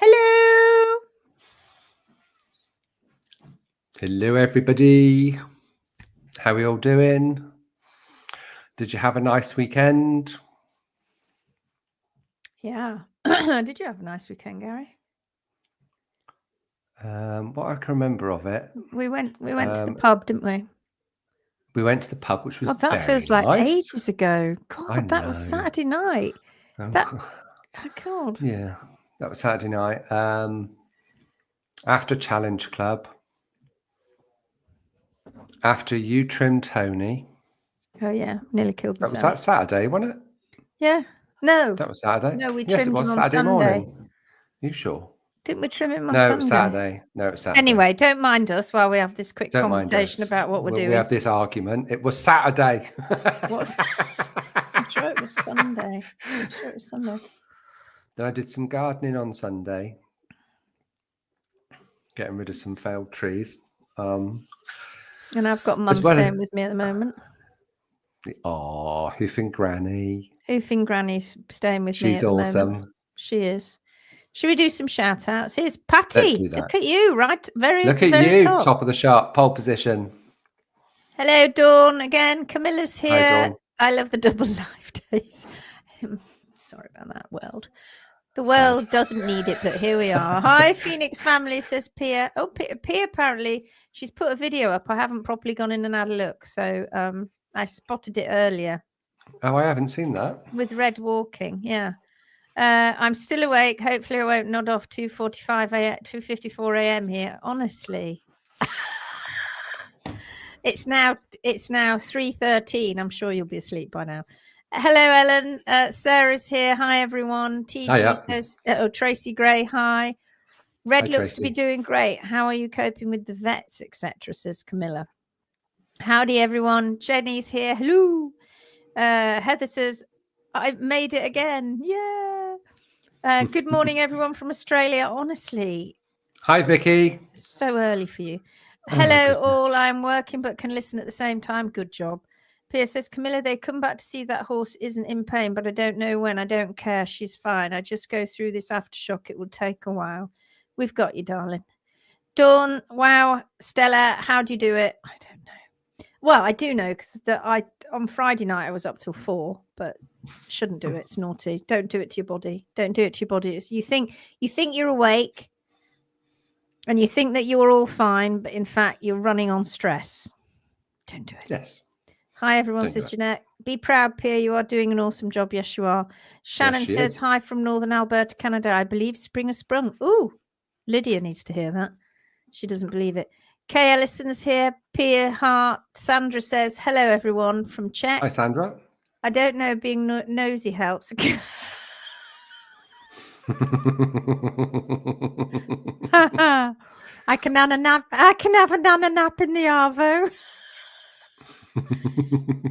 Hello. Hello, everybody. How are you all doing? Did you have a nice weekend? Yeah. Did you have a nice weekend, Gary? What I can remember of it, We went to the pub, didn't we? we went to the pub, which was that very feels like nice. ages ago. I God, that was know. Saturday night. Oh, God. yeah, that was Saturday night. After Challenge Club, after you trimmed Tony. Oh yeah, nearly killed myself. Was that Saturday, wasn't it? Yeah. No. That was Saturday. No, we yes, trimmed it was him on Saturday Sunday. morning. You sure? Didn't we trim him on No, Sunday? it was Saturday. No, it was Saturday. Anyway, don't mind us while we have this quick conversation about what we're doing. We have this argument. It was Saturday. I'm sure it was Sunday. Then I did some gardening on Sunday, getting rid of some failed trees. And I've got Mum staying with me at the moment. Oh, Hoofing Granny. Hoofing Granny's staying with me at the moment. She's awesome. She is. Should we do some shout outs? Here's Patty. Let's do that. Look at you, right? Look at you, top of the chart, pole position. Hello, Dawn again. Camilla's here. Hi, Dawn. I love the double live days. Sorry about that, world. The world doesn't need it, but here we are. Hi, Phoenix family, says Pia. Oh, Pia apparently, she's put a video up. I haven't properly gone in and had a look. So I spotted it earlier. Oh, I haven't seen that. With Red walking, yeah. I'm still awake. Hopefully I won't nod off 2:45 a.m. 2:54 a.m. here. Honestly. It's now 3:13. I'm sure you'll be asleep by now. Hello, Ellen. Sarah's here. Hi, everyone. TG says, Tracy Gray. Hi. Red looks to be doing great. How are you coping with the vets, etc., says Camilla. Howdy, everyone. Jenny's here. Hello. Heather says, I made it again. Yeah. Good morning, everyone from Australia. Honestly. Hi, Vicky. So early for you. Hello, all. I'm working but can listen at the same time. Good job. Pia says, Camilla, they come back to see that horse isn't in pain, but I don't know when. I don't care. She's fine. I just go through this aftershock. It will take a while. We've got you, darling. Dawn, wow. Stella, how do you do it? I don't know. Well, I do know because on Friday night I was up till 4, but shouldn't do it. It's naughty. Don't do it to your body. Don't do it to your body. You think you're awake. And you think that you're all fine, but in fact, you're running on stress. Don't do it. Yes. Hi, everyone, says Jeanette. Be proud, Pia. You are doing an awesome job. Yes, you are. Shannon says, hi from Northern Alberta, Canada. I believe spring has sprung. Ooh, Lydia needs to hear that. She doesn't believe it. Kay Ellison's here. Pia Hart. Sandra says, hello, everyone, from Czech. Hi, Sandra. I don't know, being nosy helps. I can have a nap in the Arvo.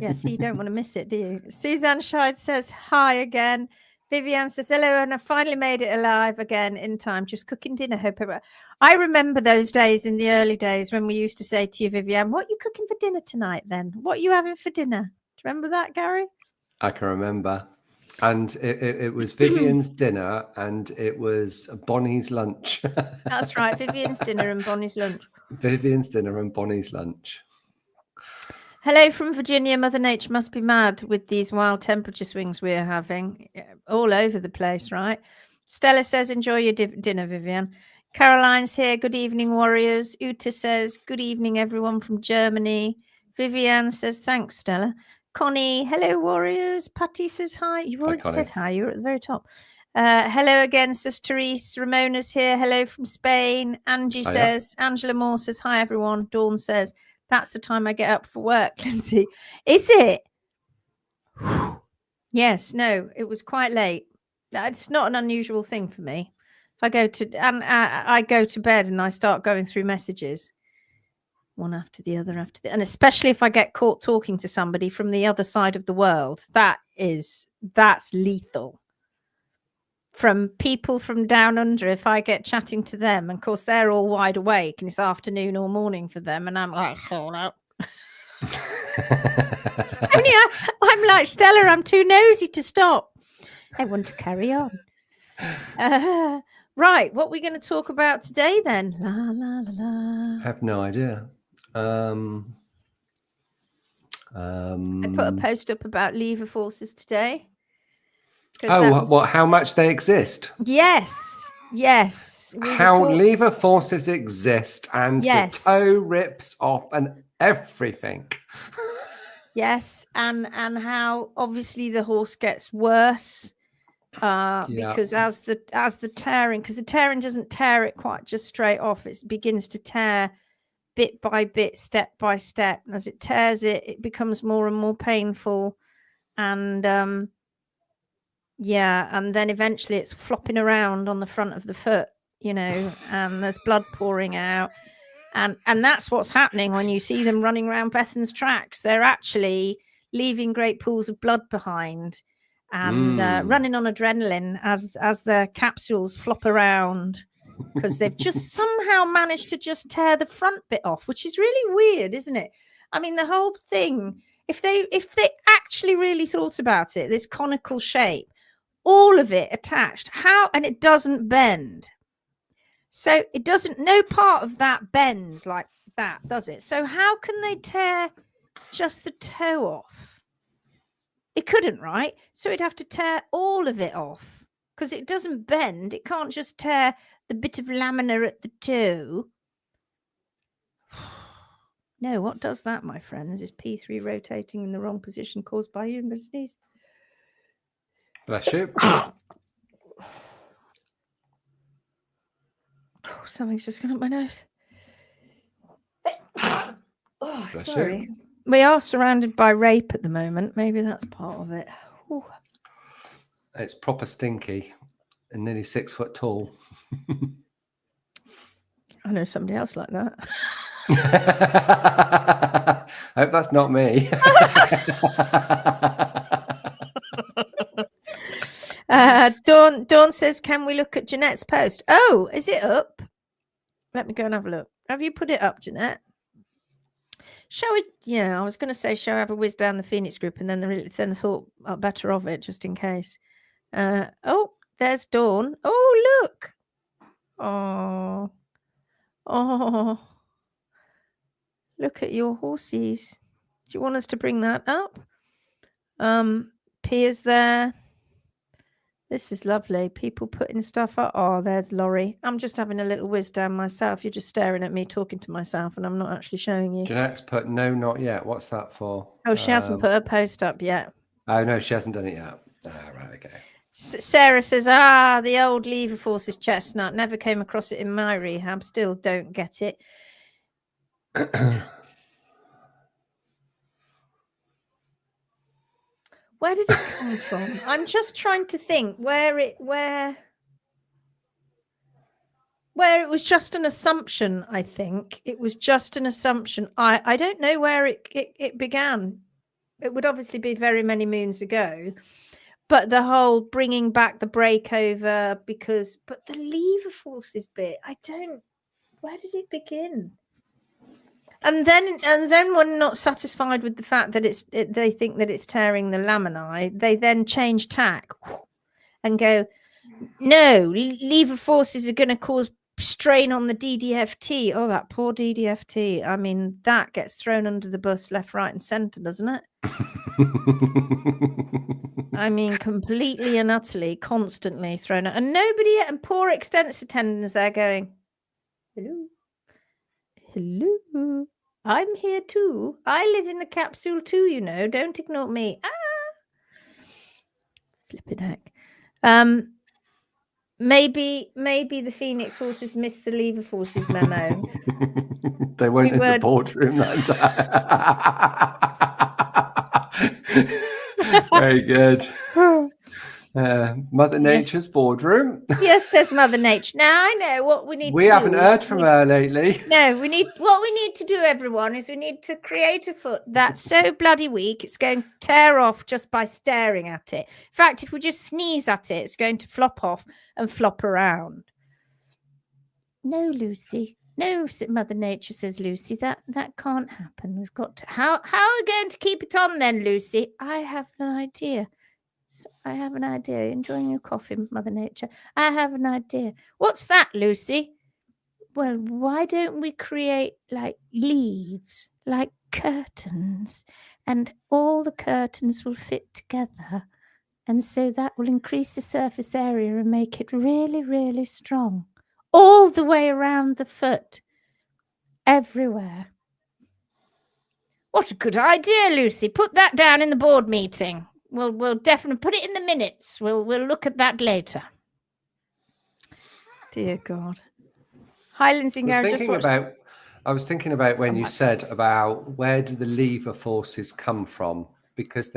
Yeah, so you don't want to miss it, do you? Suzanne Scheid says hi again. Vivian says hello, and I finally made it alive again in time. Just cooking dinner. Hope I remember those days in the early days when we used to say to you, Vivian, what are you cooking for dinner tonight then? What are you having for dinner? Do you remember that, Gary? I can remember. And it was Vivian's dinner and it was Bonnie's lunch. That's right. Vivian's dinner and Bonnie's lunch. Vivian's dinner and Bonnie's lunch. Hello from Virginia. Mother Nature must be mad with these wild temperature swings we're having all over the place, right? Stella says, enjoy your dinner, Vivian. Caroline's here. Good evening, warriors. Uta says, good evening, everyone from Germany. Vivian says, thanks, Stella. Connie, hello, warriors. Patty says hi. You've already said hi. You're at the very top. Hello again, says Therese. Ramona's here. Hello from Spain. Angie says, Angela Moore says, hi, everyone. Dawn says, that's the time I get up for work, Lindsay. Is it? Yes, no, it was quite late. It's not an unusual thing for me. If I go to bed and I start going through messages, one after the other, and especially if I get caught talking to somebody from the other side of the world, that's lethal. From people from down under, if I get chatting to them, and of course they're all wide awake and it's afternoon or morning for them, and I'm like, hold up. I'm like, Stella, I'm too nosy to stop. I want to carry on. Right, what are we going to talk about today then? La, la, la, la. I have no idea. I put a post up about lever forces today. How much they exist? Yes. How lever forces exist and Yes. the toe rips off and everything. Yes, and how obviously the horse gets worse because as the tearing, because the tearing doesn't tear it quite just straight off, it begins to tear bit by bit, step by step, and as it tears it, it becomes more and more painful, and and then eventually it's flopping around on the front of the foot, and there's blood pouring out. And that's what's happening when you see them running around Bethan's tracks. They're actually leaving great pools of blood behind and running on adrenaline as their capsules flop around because they've just somehow managed to just tear the front bit off, which is really weird, isn't it? I mean, the whole thing, if they actually really thought about it, this conical shape, all of it attached, and it doesn't bend. So it doesn't, no part of that bends like that, does it? So how can they tear just the toe off? It couldn't, right? So it'd have to tear all of it off because it doesn't bend. It can't just tear the bit of lamina at the toe. No, what does that, my friends, is P3 rotating in the wrong position caused by you. I'm going to sneeze. Bless you. Oh, something's just gone up my nose. Oh, Bless sorry. you. We are surrounded by rape at the moment. Maybe that's part of it. Ooh. It's proper stinky and nearly 6 foot tall. I know somebody else like that. I hope that's not me. Dawn says, can we look at Jeanette's post? Oh, is it up? Let me go and have a look. Have you put it up, Jeanette? Shall we? Yeah, I was going to say, shall I have a whiz down the Phoenix group? And then I thought better of it just in case. Oh, there's Dawn. Oh, look. Oh, look at your horses. Do you want us to bring that up? Pia's there. This is lovely. People putting stuff up. Oh, there's Laurie. I'm just having a little whiz down myself. You're just staring at me talking to myself and I'm not actually showing you. Jeanette's put no, not yet. What's that for? Oh, she hasn't put her post up yet. Oh, no, she hasn't done it yet. Right, okay. Sarah says, the old lever forces chestnut. Never came across it in my rehab. Still don't get it. Where did it come from? I'm just trying to think where it was just an assumption. I think it was just an assumption. I don't know where it began. It would obviously be very many moons ago, but the whole bringing back the breakover but the lever forces bit, where did it begin? And then when not satisfied with the fact that they think that it's tearing the laminae, they then change tack and go, no, lever forces are going to cause strain on the DDFT. Oh, that poor DDFT. I mean, that gets thrown under the bus left, right, and centre, doesn't it? I mean, completely and utterly, constantly thrown out. And nobody, and poor extensor tendons there going, hello, I'm here too. I live in the capsule too, don't ignore me. Flipping heck. Maybe the Phoenix horses missed the lever forces memo. They weren't in the boardroom that time. Very good. Mother Nature's boardroom. Yes, says Mother Nature. Now I know what we need to do. We haven't heard from her lately. No, what we need to do, everyone, is we need to create a foot that's so bloody weak it's going to tear off just by staring at it. In fact, if we just sneeze at it, it's going to flop off and flop around. No, Lucy. No, Mother Nature, says Lucy. That can't happen. We've got to. How are we going to keep it on then, Lucy? I have no idea. So I have an idea. Enjoying your coffee, Mother Nature. I have an idea. What's that, Lucy? Well, why don't we create like leaves, like curtains, and all the curtains will fit together. And so that will increase the surface area and make it really, really strong. All the way around the foot. Everywhere. What a good idea, Lucy. Put that down in the board meeting. We'll definitely put it in the minutes. We'll look at that later. Dear God. Hi, Lindsay. I was thinking about when you said about where do the lever forces come from, because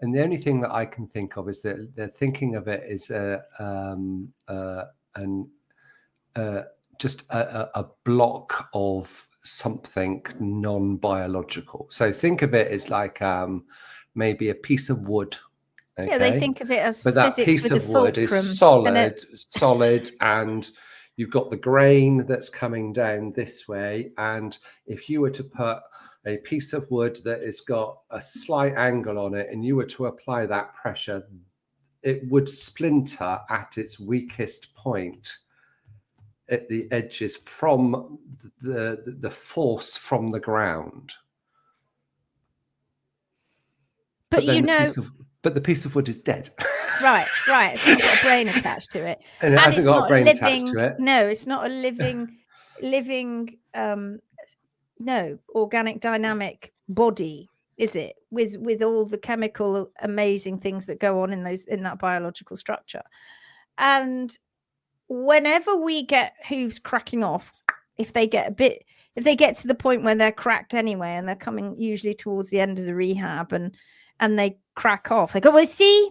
and the only thing that I can think of is that they're thinking of it as just a block of something non-biological. So think of it as like maybe a piece of wood. Okay? Yeah, they think of it as but that piece of wood is solid, and you've got the grain that's coming down this way. And if you were to put a piece of wood that has got a slight angle on it and you were to apply that pressure, it would splinter at its weakest point at the edges from the force from the ground. But the piece of wood is dead. Right. It's not got a brain attached to it. And it hasn't got a brain attached to it. No, it's not a living organic dynamic body, is it? With all the chemical amazing things that go on in that biological structure. And whenever we get hooves cracking off, if they get to the point where they're cracked anyway, and they're coming usually towards the end of the rehab, and they crack off, they go, well, see,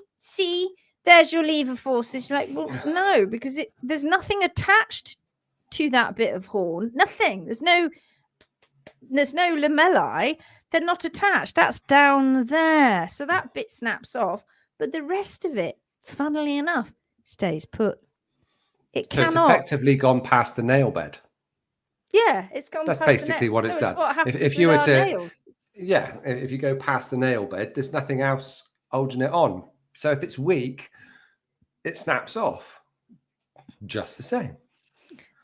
there's your lever forces. You're like, well, no, because there's nothing attached to that bit of horn. Nothing. There's no lamellae. They're not attached. That's down there. So that bit snaps off, but the rest of it, funnily enough, stays put. So it's effectively gone past the nail bed. Yeah, it's gone. That's basically what it's done. If you were to nails. Yeah, if you go past the nail bed, there's nothing else holding it on. So if it's weak, it snaps off just the same.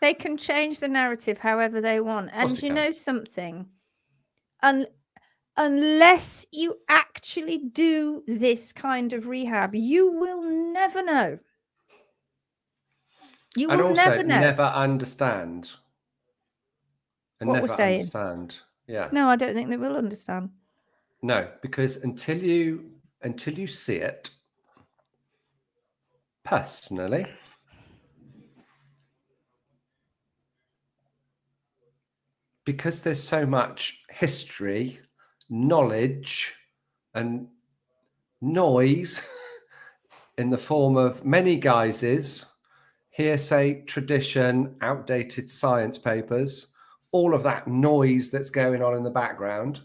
They can change the narrative however they want. And you know something? Unless you actually do this kind of rehab, you will never know. You will never know. Never understand. And what never we're saying. Understand. Yeah. No, I don't think they will understand. No, because until you see it, personally, because there's so much history, knowledge, and noise in the form of many guises, hearsay, tradition, outdated science papers, all of that noise that's going on in the background,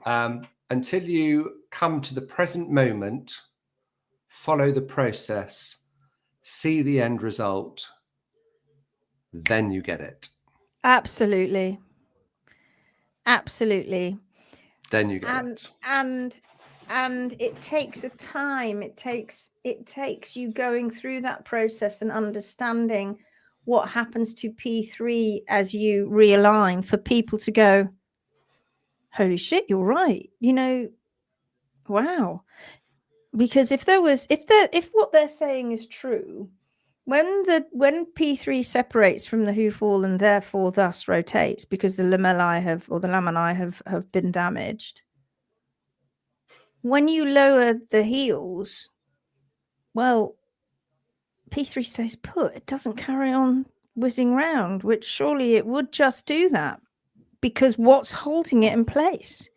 until you come to the present moment, follow the process, see the end result, then you get it. Absolutely. Then you get it. And it takes a time. It takes you going through that process and understanding what happens to P3 as you realign, for people to go, holy shit, you're right. Wow. Because if what they're saying is true, when P3 separates from the hoof wall and therefore thus rotates because the lamellae have been damaged, when you lower the heels, well, P3 stays put. It doesn't carry on whizzing round, which surely it would just do that, because what's holding it in place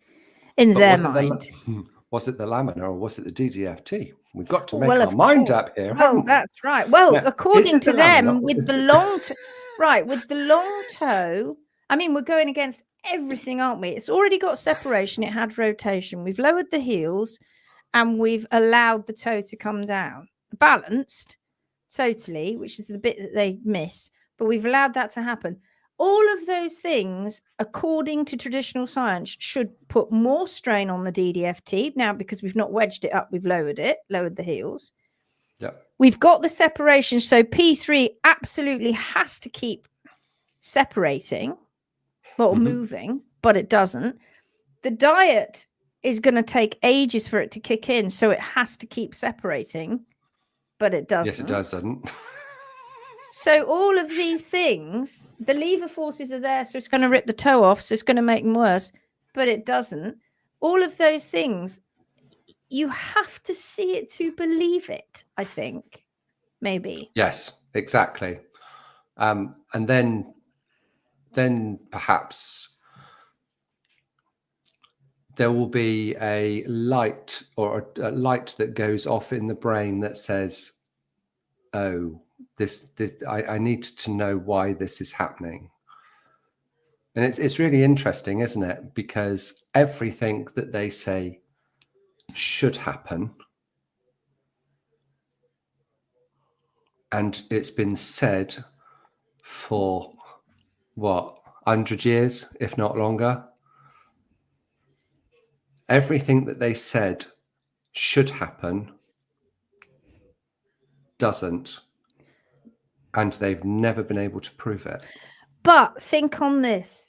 in their mind? Was it the lamina or was it the DDFT? We've got to make our mind up here. Well, that's right. Well, now, according to them, with the long toe, I mean, we're going against everything, aren't we? It's already got separation. It had rotation. We've lowered the heels and we've allowed the toe to come down. Balanced, totally, which is the bit that they miss. But we've allowed that to happen. all of those things, according to traditional science, should put more strain on the DDFT. Now, because we've not wedged it up, we've lowered the heels. Yeah. We've got the separation. So P3 absolutely has to keep separating or moving, but it doesn't. The diet is going to take ages for it to kick in. So it has to keep separating, but it doesn't. Yes, it doesn't. So all of these things, the lever forces are there. So it's going to rip the toe off. So it's going to make them worse, but it doesn't. All of those things, you have to see it to believe it, I think, maybe. Yes, exactly. And then perhaps there will be a light or a light that goes off in the brain that says, oh, this I need to know why this is happening. And it's really interesting, isn't it? Because everything that they say should happen, and it's been said for what, 100 years, if not longer. Everything that they said should happen doesn't, and they've never been able to prove it. But think on this.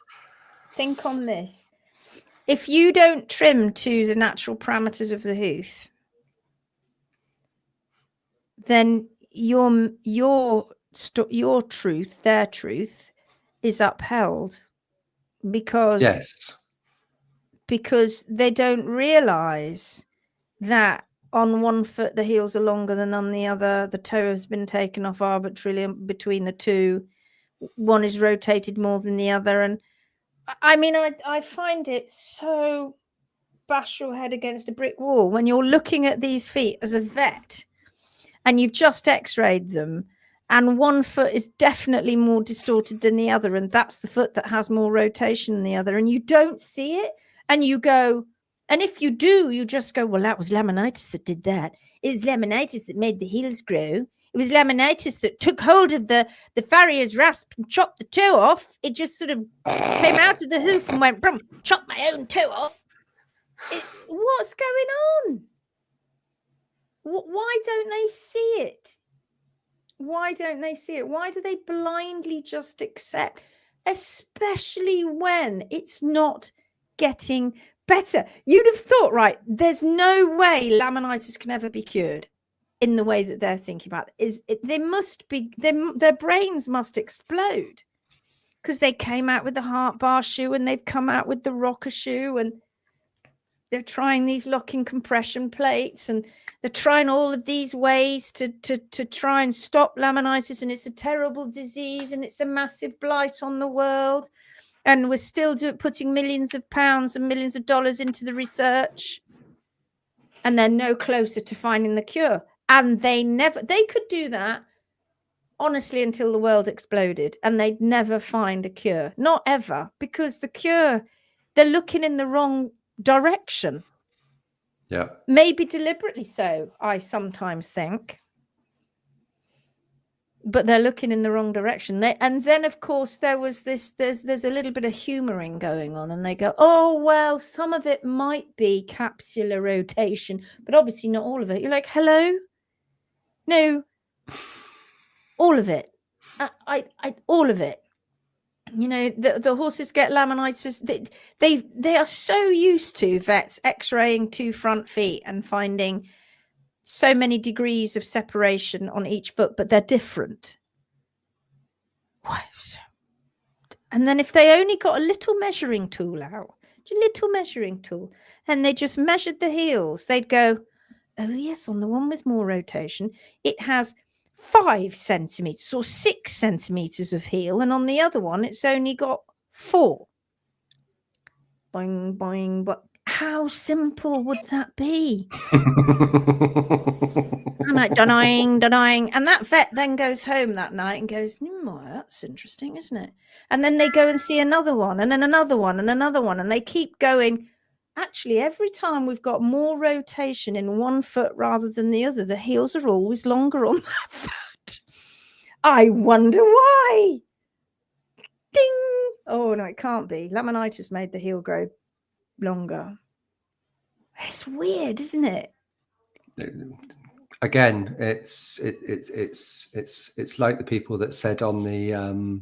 If you don't trim to the natural parameters of the hoof, then your truth, their truth, is upheld because they don't realize that on one foot the heels are longer than on the other. The toe has been taken off arbitrarily between the two. One is rotated more than the other, and I mean, I find it so bash your head against a brick wall when you're looking at these feet as a vet and you've just x-rayed them and one foot is definitely more distorted than the other, and that's the foot that has more rotation than the other, and you don't see it, and you go, and if you do, you just go, well, that was laminitis that did that. It was laminitis that made the heels grow. It was laminitis that took hold of the farrier's rasp and chopped the toe off. It just sort of came out of the hoof and went, brum, chopped my own toe off. What's going on? Why don't they see it? Why don't they see it? Why do they blindly just accept, especially when it's not getting better? You'd have thought, right, there's no way laminitis can ever be cured in the way that they're thinking about it. They must be, their brains must explode, because they came out with the heart bar shoe and they've come out with the rocker shoe, and they're trying these locking compression plates, and they're trying all of these ways to try and stop laminitis, and it's a terrible disease and it's a massive blight on the world, and we're still putting millions of pounds and millions of dollars into the research, and they're no closer to finding the cure. And they could do that honestly until the world exploded, and they'd never find a cure, not ever, because the cure, they're looking in the wrong direction. Yeah, maybe deliberately so, I sometimes think, but they're looking in the wrong direction. And then of course there's a little bit of humoring going on, and they go, oh well, some of it might be capsular rotation, but obviously not all of it. You're like, hello, no, all of it. I all of it. You know, the horses get laminitis. They are so used to vets x-raying 2 front feet and finding so many degrees of separation on each foot, but they're different. And then if they only got a little measuring tool out, and they just measured the heels, they'd go, oh yes, on the one with more rotation, it has 5 centimeters or 6 centimeters of heel, and on the other one it's only got 4. Boing, boing, but how simple would that be? And like da-ding, and that vet then goes home that night and goes, oh, that's interesting, isn't it? And then they go and see another one, and then another one, and another one, and they keep going. Actually, every time we've got more rotation in one foot rather than the other, the heels are always longer on that foot. I wonder why. Ding! Oh, no, it can't be. Laminitis made the heel grow longer. It's weird, isn't it? Again, it's like the people that said on the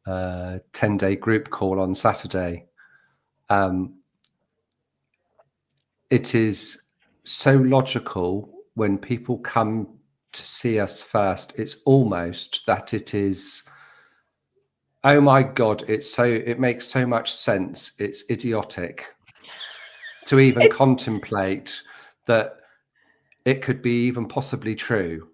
10-day group call on Saturday. It is so logical when people come to see us first. It's almost that it is, oh my God, it makes so much sense. It's idiotic to even contemplate that it could be even possibly true.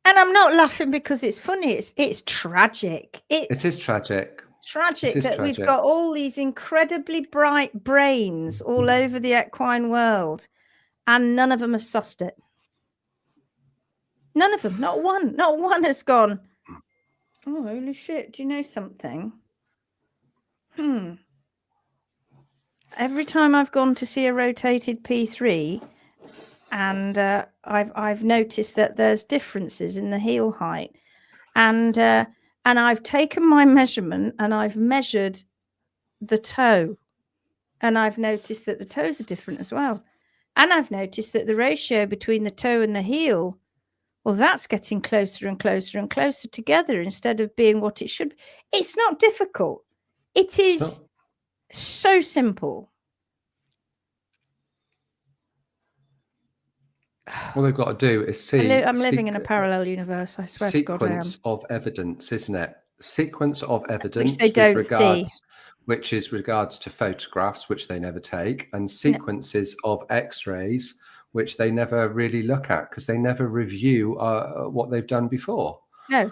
And I'm not laughing because it's funny. It's tragic. It is tragic. Tragic that we've got all these incredibly bright brains all over the equine world, and none of them have sussed it. None of them. Not one has gone, oh, holy shit, do you know something? Every time I've gone to see a rotated P3, and I've noticed that there's differences in the heel height, and I've taken my measurement and I've measured the toe, and I've noticed that the toes are different as well, and I've noticed that the ratio between the toe and the heel, well, that's getting closer and closer and closer together instead of being what it should be. It's not difficult. It is so simple. All they've got to do is see. I'm living in a parallel universe. I swear to God, I am. Sequence of evidence, isn't it? Sequence of evidence, which they don't see. Which is regards to photographs, which they never take, and sequences of X-rays, which they never really look at because they never review what they've done before. No.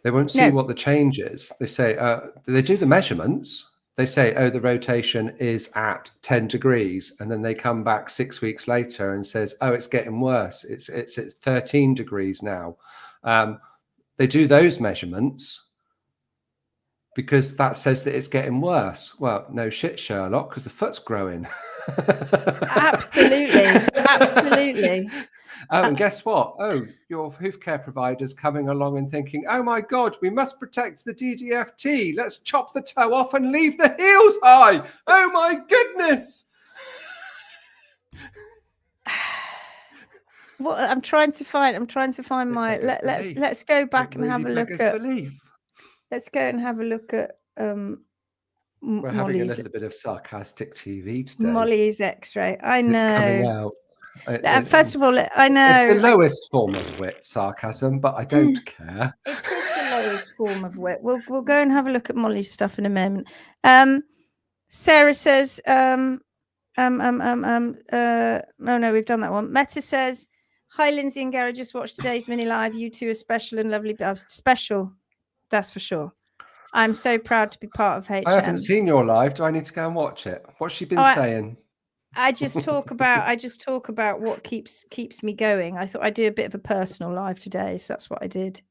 They won't see what the change is. They say they do the measurements. They say, oh, the rotation is at 10 degrees. And then they come back 6 weeks later and says, oh, it's getting worse. It's at 13 degrees now. They do those measurements because that says that it's getting worse. Well, no shit, Sherlock, because the foot's growing. Absolutely. Absolutely. Oh, and guess what? Oh, your hoof care provider's coming along and thinking, oh my God, we must protect the DDFT. Let's chop the toe off and leave the heels high. Oh my goodness. What I'm trying to find my let's go back and have a look at let's go and have a look at we're having a little bit of sarcastic TV today. Molly's X-ray. I know. It's coming out. First of all, I know it's the lowest form of wit, sarcasm, but I don't care. It is the lowest form of wit. We'll go and have a look at Molly's stuff in a moment. Sarah says, oh no, we've done that one. Meta says, hi, Lindsay and Garry, just watched today's mini live. You two are special and lovely. Special, that's for sure. I'm so proud to be part of HM. I haven't seen your live. Do I need to go and watch it? What's she been saying? I just talk about what keeps me going. I thought I'd do a bit of a personal live today, so that's what I did.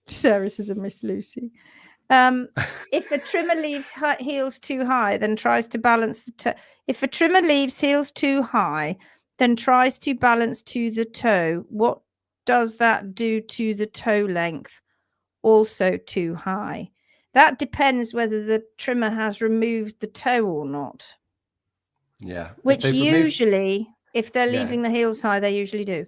Sarah says, a Miss Lucy. If a trimmer leaves heels too high, then tries to balance the toe. If a trimmer leaves heels too high, then tries to balance to the toe, what does that do to the toe length? Also too high. That depends whether the trimmer has removed the toe or not. Yeah. Which usually, if they're leaving the heels high, they usually do.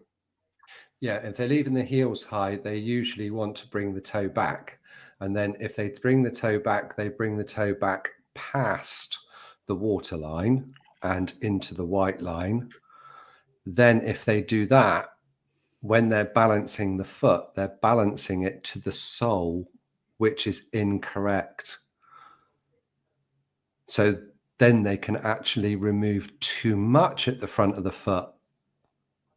Yeah, if they're leaving the heels high, they usually want to bring the toe back. And then if they bring the toe back, they bring the toe back past the waterline and into the white line. Then if they do that, when they're balancing the foot, they're balancing it to the sole, which is incorrect. So then they can actually remove too much at the front of the foot,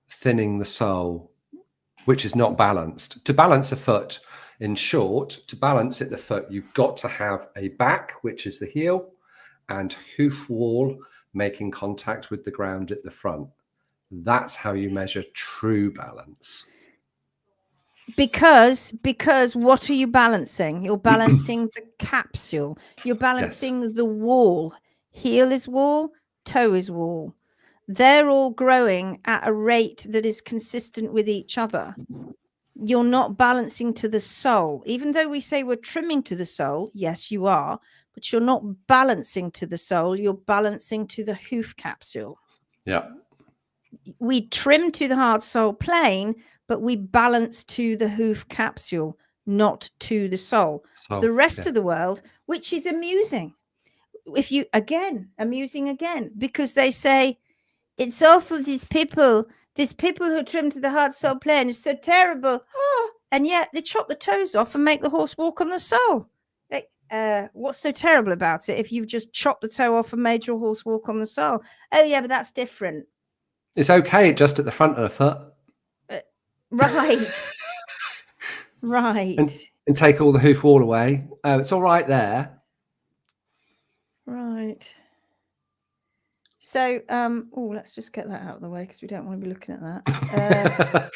thinning the sole, which is not balanced. To balance a foot, in short, to balance the foot, you've got to have a back, which is the heel, and hoof wall making contact with the ground at the front. That's how you measure true balance. Because what are you balancing? You're balancing the capsule. You're balancing the wall. Heel is wall, toe is wall. They're all growing at a rate that is consistent with each other. you're not balancing to the sole. Even though we say we're trimming to the sole, yes, you are, but you're not balancing to the sole. You're balancing to the hoof capsule. Yeah. We trim to the hard sole plane, but we balance to the hoof capsule, not to the sole. The rest of the world, which is amusing. If you, amusing again, because they say, it's awful, these people who trim to the hard sole plane is so terrible. Oh, and yet they chop the toes off and make the horse walk on the sole. Like, what's so terrible about it if you've just chopped the toe off and made your horse walk on the sole? Oh, yeah, but that's different. It's okay just at the front of the foot. Right. Right. And take all the hoof wall away. It's all right there. Right. So, let's just get that out of the way because we don't want to be looking at that.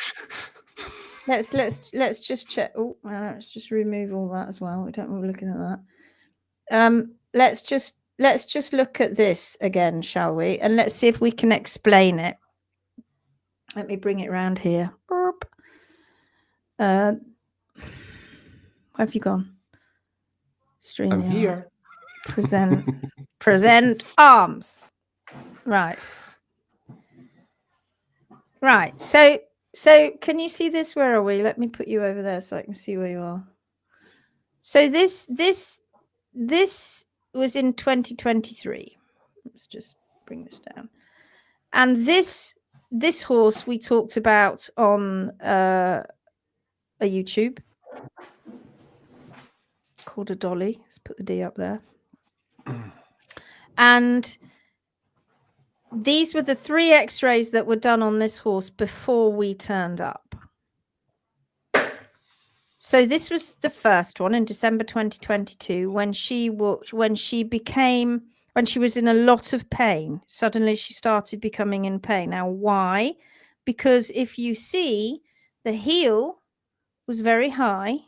Let's just check. Oh, let's just remove all that as well. We don't want to be looking at that. Let's just look at this again, shall we? And let's see if we can explain it. Let me bring it around here. Where have you gone? Stream. I'm here. Present arms. Right. So can you see this? Where are we? Let me put you over there so I can see where you are. So this was in 2023. Let's just bring this down. And this horse we talked about on a YouTube called a dolly. Let's put the D up there. And these were the 3 x-rays that were done on this horse before we turned up. So this was the first one in December 2022 when she was in a lot of pain. Suddenly she started becoming in pain. Now, why? Because if you see, the heel was very high.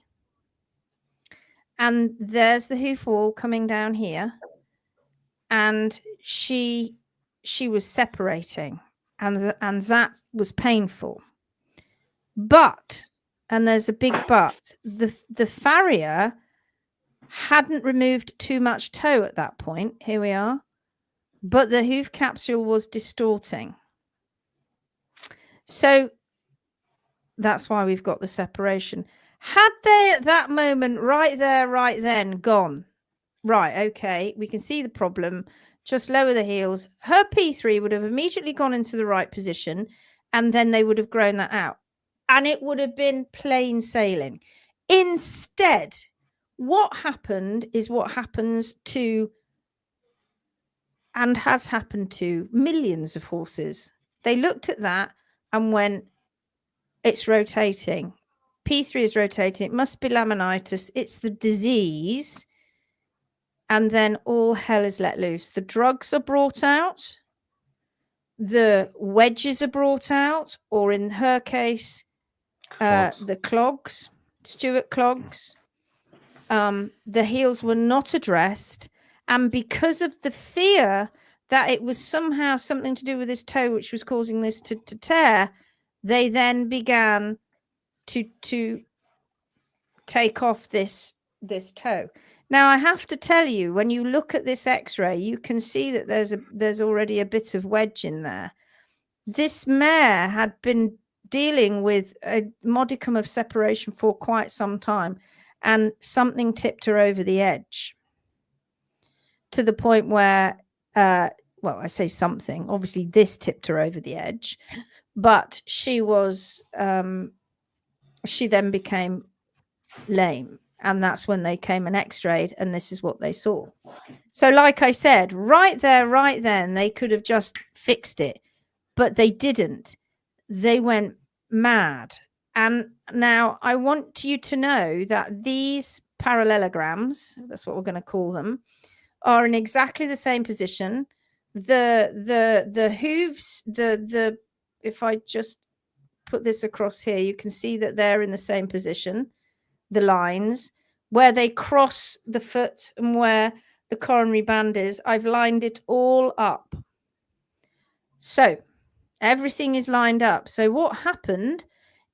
And there's the hoof wall coming down here. And she was separating. And that was painful. But, and there's a big but, the farrier hadn't removed too much toe at that point. Here we are. But the hoof capsule was distorting. So that's why we've got the separation. Had they at that moment, right there, right then, gone, right, okay, we can see the problem, just lower the heels, her P3 would have immediately gone into the right position, and then they would have grown that out. And it would have been plain sailing. Instead, what happened is what happens to, and has happened to, millions of horses. They looked at that and went, it's rotating. P3 is rotating. It must be laminitis. It's the disease. And then all hell is let loose. The drugs are brought out. The wedges are brought out. Or in her case, the clogs, Stuart clogs. The heels were not addressed. And because of the fear that it was somehow something to do with this toe, which was causing this to tear, they then began to take off this toe. Now, I have to tell you, when you look at this x-ray, you can see that there's already a bit of wedge in there. This mare had been dealing with a modicum of separation for quite some time, and something tipped her over the edge to the point where, well, I say something, obviously this tipped her over the edge, but she was, she then became lame. And that's when they came and x-rayed, and this is what they saw. So like I said, right there, right then, they could have just fixed it, but they didn't. They went mad. And now I want you to know that these parallelograms, that's what we're going to call them, are in exactly the same position. The hooves, if I just put this across here, you can see that they're in the same position. The lines where they cross the foot and where the coronary band is, I've lined it all up. So everything is lined up. So what happened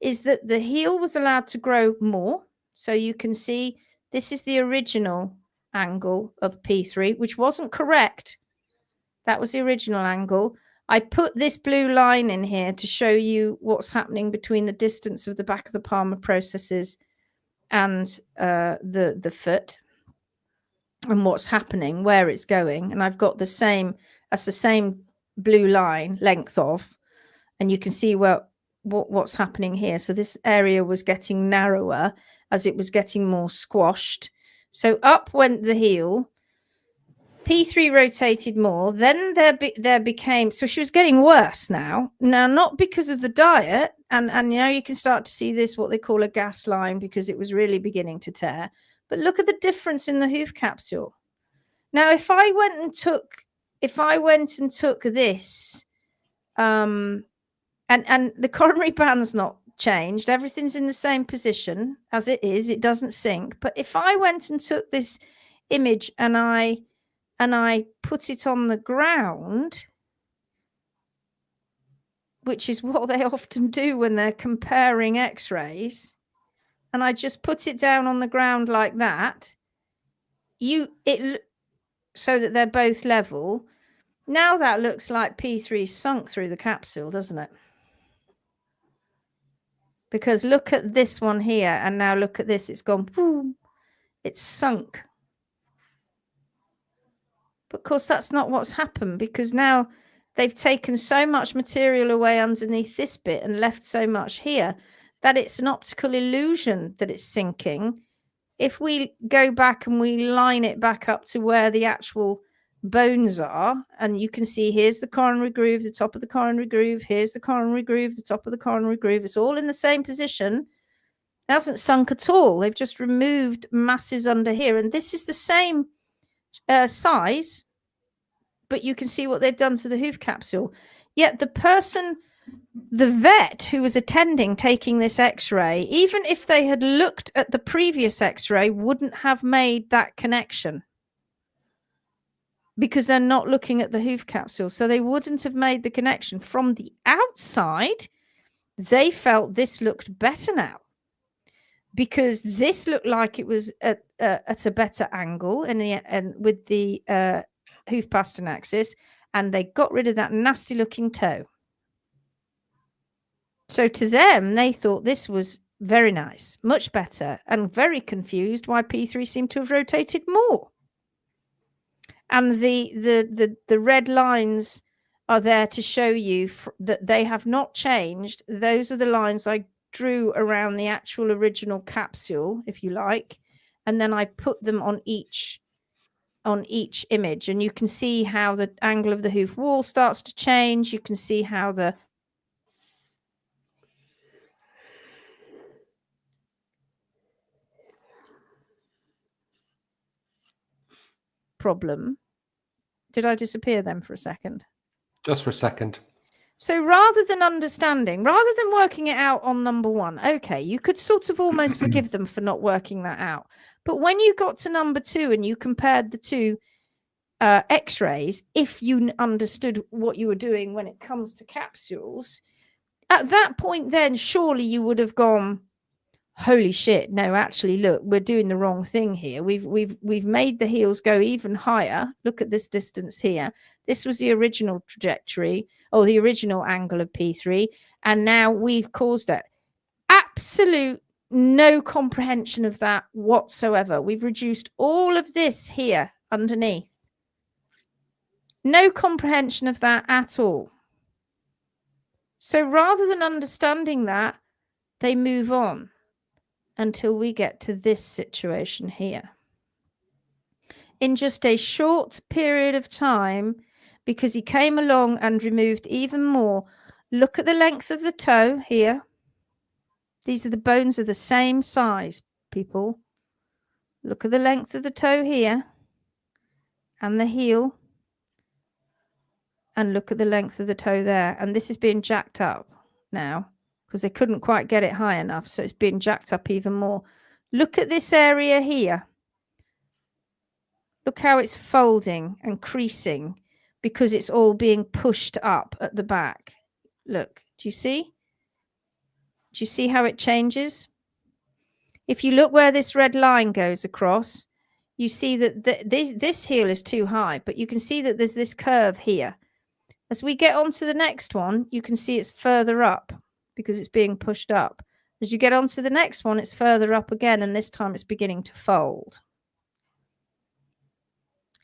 is that the heel was allowed to grow more. So you can see this is the original angle of P3, which wasn't correct. That was the original angle. I put this blue line in here to show you what's happening between the distance of the back of the palmar processes and the foot, and what's happening, where it's going. And I've got the same, that's the same blue line length of, and you can see what's happening here. So this area was getting narrower as it was getting more squashed. So up went the heel. P3 rotated more. Then there became, so she was getting worse now. Now, not because of the diet, and now you can start to see this, what they call a gas line, because it was really beginning to tear. But look at the difference in the hoof capsule. Now, if I went and took this, and the coronary band's not changed, everything's in the same position as it is, it doesn't sink. But if I went and took this image and I put it on the ground, which is what they often do when they're comparing x-rays, and I just put it down on the ground like that, so that they're both level. Now that looks like P3 sunk through the capsule, doesn't it? Because look at this one here, and now look at this, it's gone boom, it's sunk. But of course, that's not what's happened, because now they've taken so much material away underneath this bit and left so much here that it's an optical illusion that it's sinking. If we go back and we line it back up to where the actual bones are, and you can see here's the coronary groove, the top of the coronary groove, here's the coronary groove, the top of the coronary groove, it's all in the same position. It hasn't sunk at all. They've just removed masses under here, and this is the same size, but you can see what they've done to the hoof capsule. Yet the vet who was attending taking this x-ray, even if they had looked at the previous x-ray, wouldn't have made that connection, because they're not looking at the hoof capsule. So they wouldn't have made the connection. From the outside, they felt this looked better now, because this looked like it was at a better angle and with the hoof pastern axis, and they got rid of that nasty looking toe. So to them, they thought this was very nice, much better, and very confused why P3 seemed to have rotated more. And the red lines are there to show you that they have not changed. Those are the lines I drew around the actual original capsule, if you like, and then I put them on each image, and you can see how the angle of the hoof wall starts to change. You can see how the problem. Did I disappear then for a second? Just for a second. So rather than understanding, rather than working it out on number one, okay, you could sort of almost forgive them for not working that out. But when you got to number two and you compared the two x-rays, if you understood what you were doing when it comes to capsules, at that point then surely you would have gone, holy shit, no, actually, look, we're doing the wrong thing here. We've made the heels go even higher. Look at this distance here. This was the original trajectory, or the original angle of P3, and now we've caused it. Absolute no comprehension of that whatsoever. We've reduced all of this here underneath. No comprehension of that at all. So rather than understanding that, they move on until we get to this situation here. In just a short period of time, because he came along and removed even more. Look at the length of the toe here. These are the bones are the same size, people. Look at the length of the toe here and the heel. And look at the length of the toe there. And this is being jacked up now because they couldn't quite get it high enough. So it's being jacked up even more. Look at this area here. Look how it's folding and creasing because it's all being pushed up at the back. Look, do you see? Do you see how it changes? If you look where this red line goes across, you see that this heel is too high, but you can see that there's this curve here. As we get on to the next one, you can see it's further up because it's being pushed up. As you get on to the next one, it's further up again, and this time it's beginning to fold.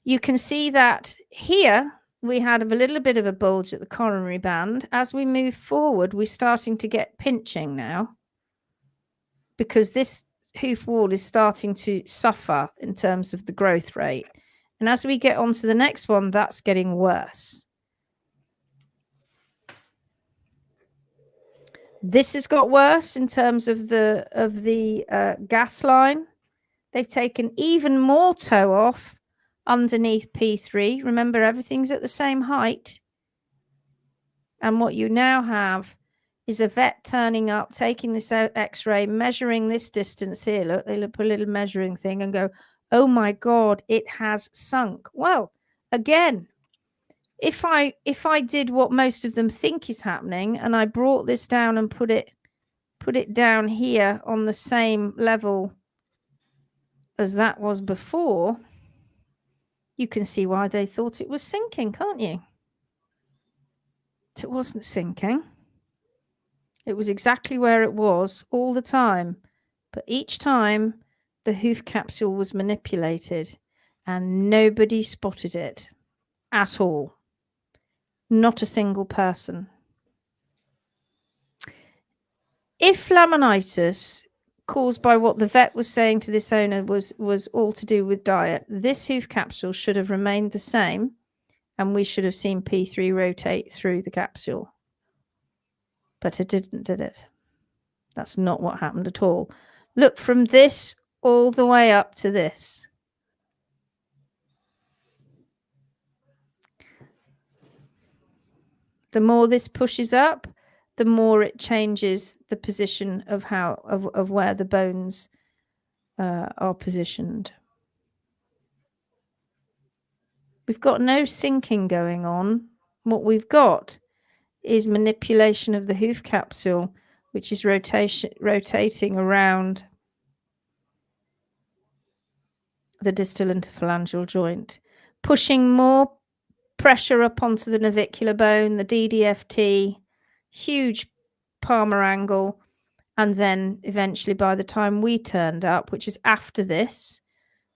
You can see that here we had a little bit of a bulge at the coronary band. As we move forward, we're starting to get pinching now because this hoof wall is starting to suffer in terms of the growth rate. And as we get on to the next one, that's getting worse. This has got worse in terms of the gas line. They've taken even more toe off underneath P3. Remember, everything's at the same height. And what you now have is a vet turning up, taking this x-ray, measuring this distance here. Look, they put a little measuring thing and go, oh my God, it has sunk. Well, again, if I did what most of them think is happening, and I brought this down and put it down here on the same level as that was before, you can see why they thought it was sinking, can't you? It wasn't sinking. It was exactly where it was all the time. But each time the hoof capsule was manipulated and nobody spotted it at all. Not a single person. If laminitis caused by what the vet was saying to this owner was all to do with diet, this hoof capsule should have remained the same and we should have seen P3 rotate through the capsule. But it didn't, did it? That's not what happened at all. Look, from this all the way up to this. The more this pushes up, the more it changes the position of of where the bones are positioned. We've got no sinking going on. What we've got is manipulation of the hoof capsule, which is rotating around the distal interphalangeal joint, pushing more pressure up onto the navicular bone, the DDFT, huge palmar angle, and then eventually by the time we turned up, which is after this,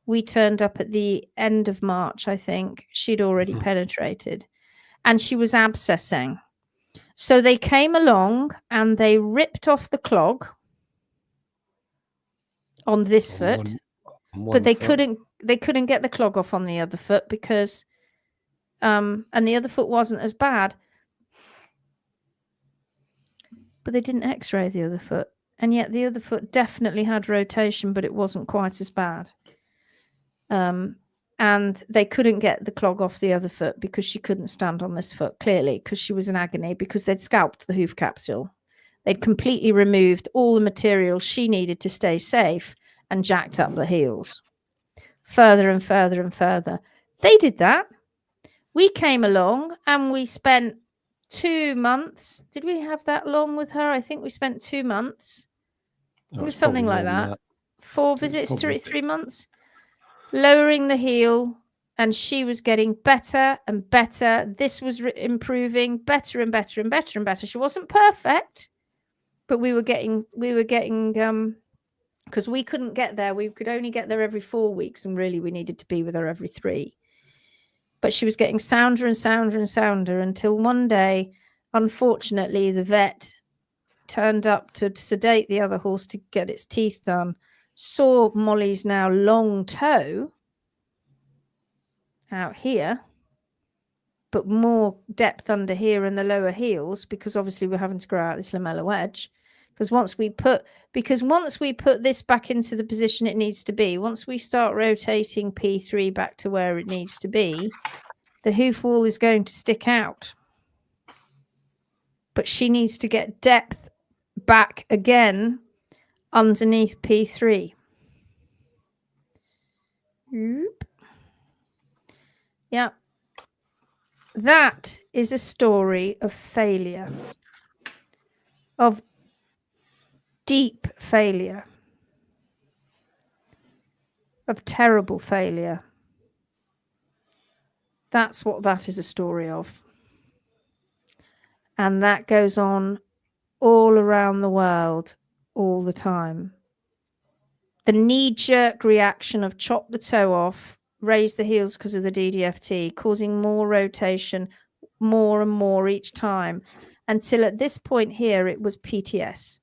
we turned up at the end of March, I think, she'd already penetrated and she was abscessing. So they came along and they ripped off the clog on this foot, but they couldn't get the clog off on the other foot because and the other foot wasn't as bad. But they didn't x-ray the other foot. And yet the other foot definitely had rotation, but it wasn't quite as bad. And they couldn't get the clog off the other foot because she couldn't stand on this foot, clearly, because she was in agony, because they'd scalped the hoof capsule. They'd completely removed all the material she needed to stay safe and jacked up the heels. Further and further and further. They did that. We came along and we spent 2 months. Did we have that long with her? I think we spent 2 months. It was something like that. 4 visits to 3 months. Lowering the heel, and she was getting better and better. This was improving better and better and better and better. She wasn't perfect, but we were getting because we couldn't get there. We could only get there every 4 weeks, and really we needed to be with her every 3. But she was getting sounder and sounder and sounder until one day, unfortunately, the vet turned up to sedate the other horse to get its teeth done, saw Molly's now long toe out here, but more depth under here in the lower heels, because obviously we're having to grow out this lamellar wedge. Because once we put this back into the position it needs to be, once we start rotating P3 back to where it needs to be, the hoof wall is going to stick out. But she needs to get depth back again underneath P3. Oop. Yeah. That is a story of failure, of deep failure, of terrible failure. That's what that is a story of. And that goes on all around the world all the time. The knee-jerk reaction of chop the toe off, raise the heels because of the DDFT, causing more rotation, more and more each time, until at this point here, it was PTS.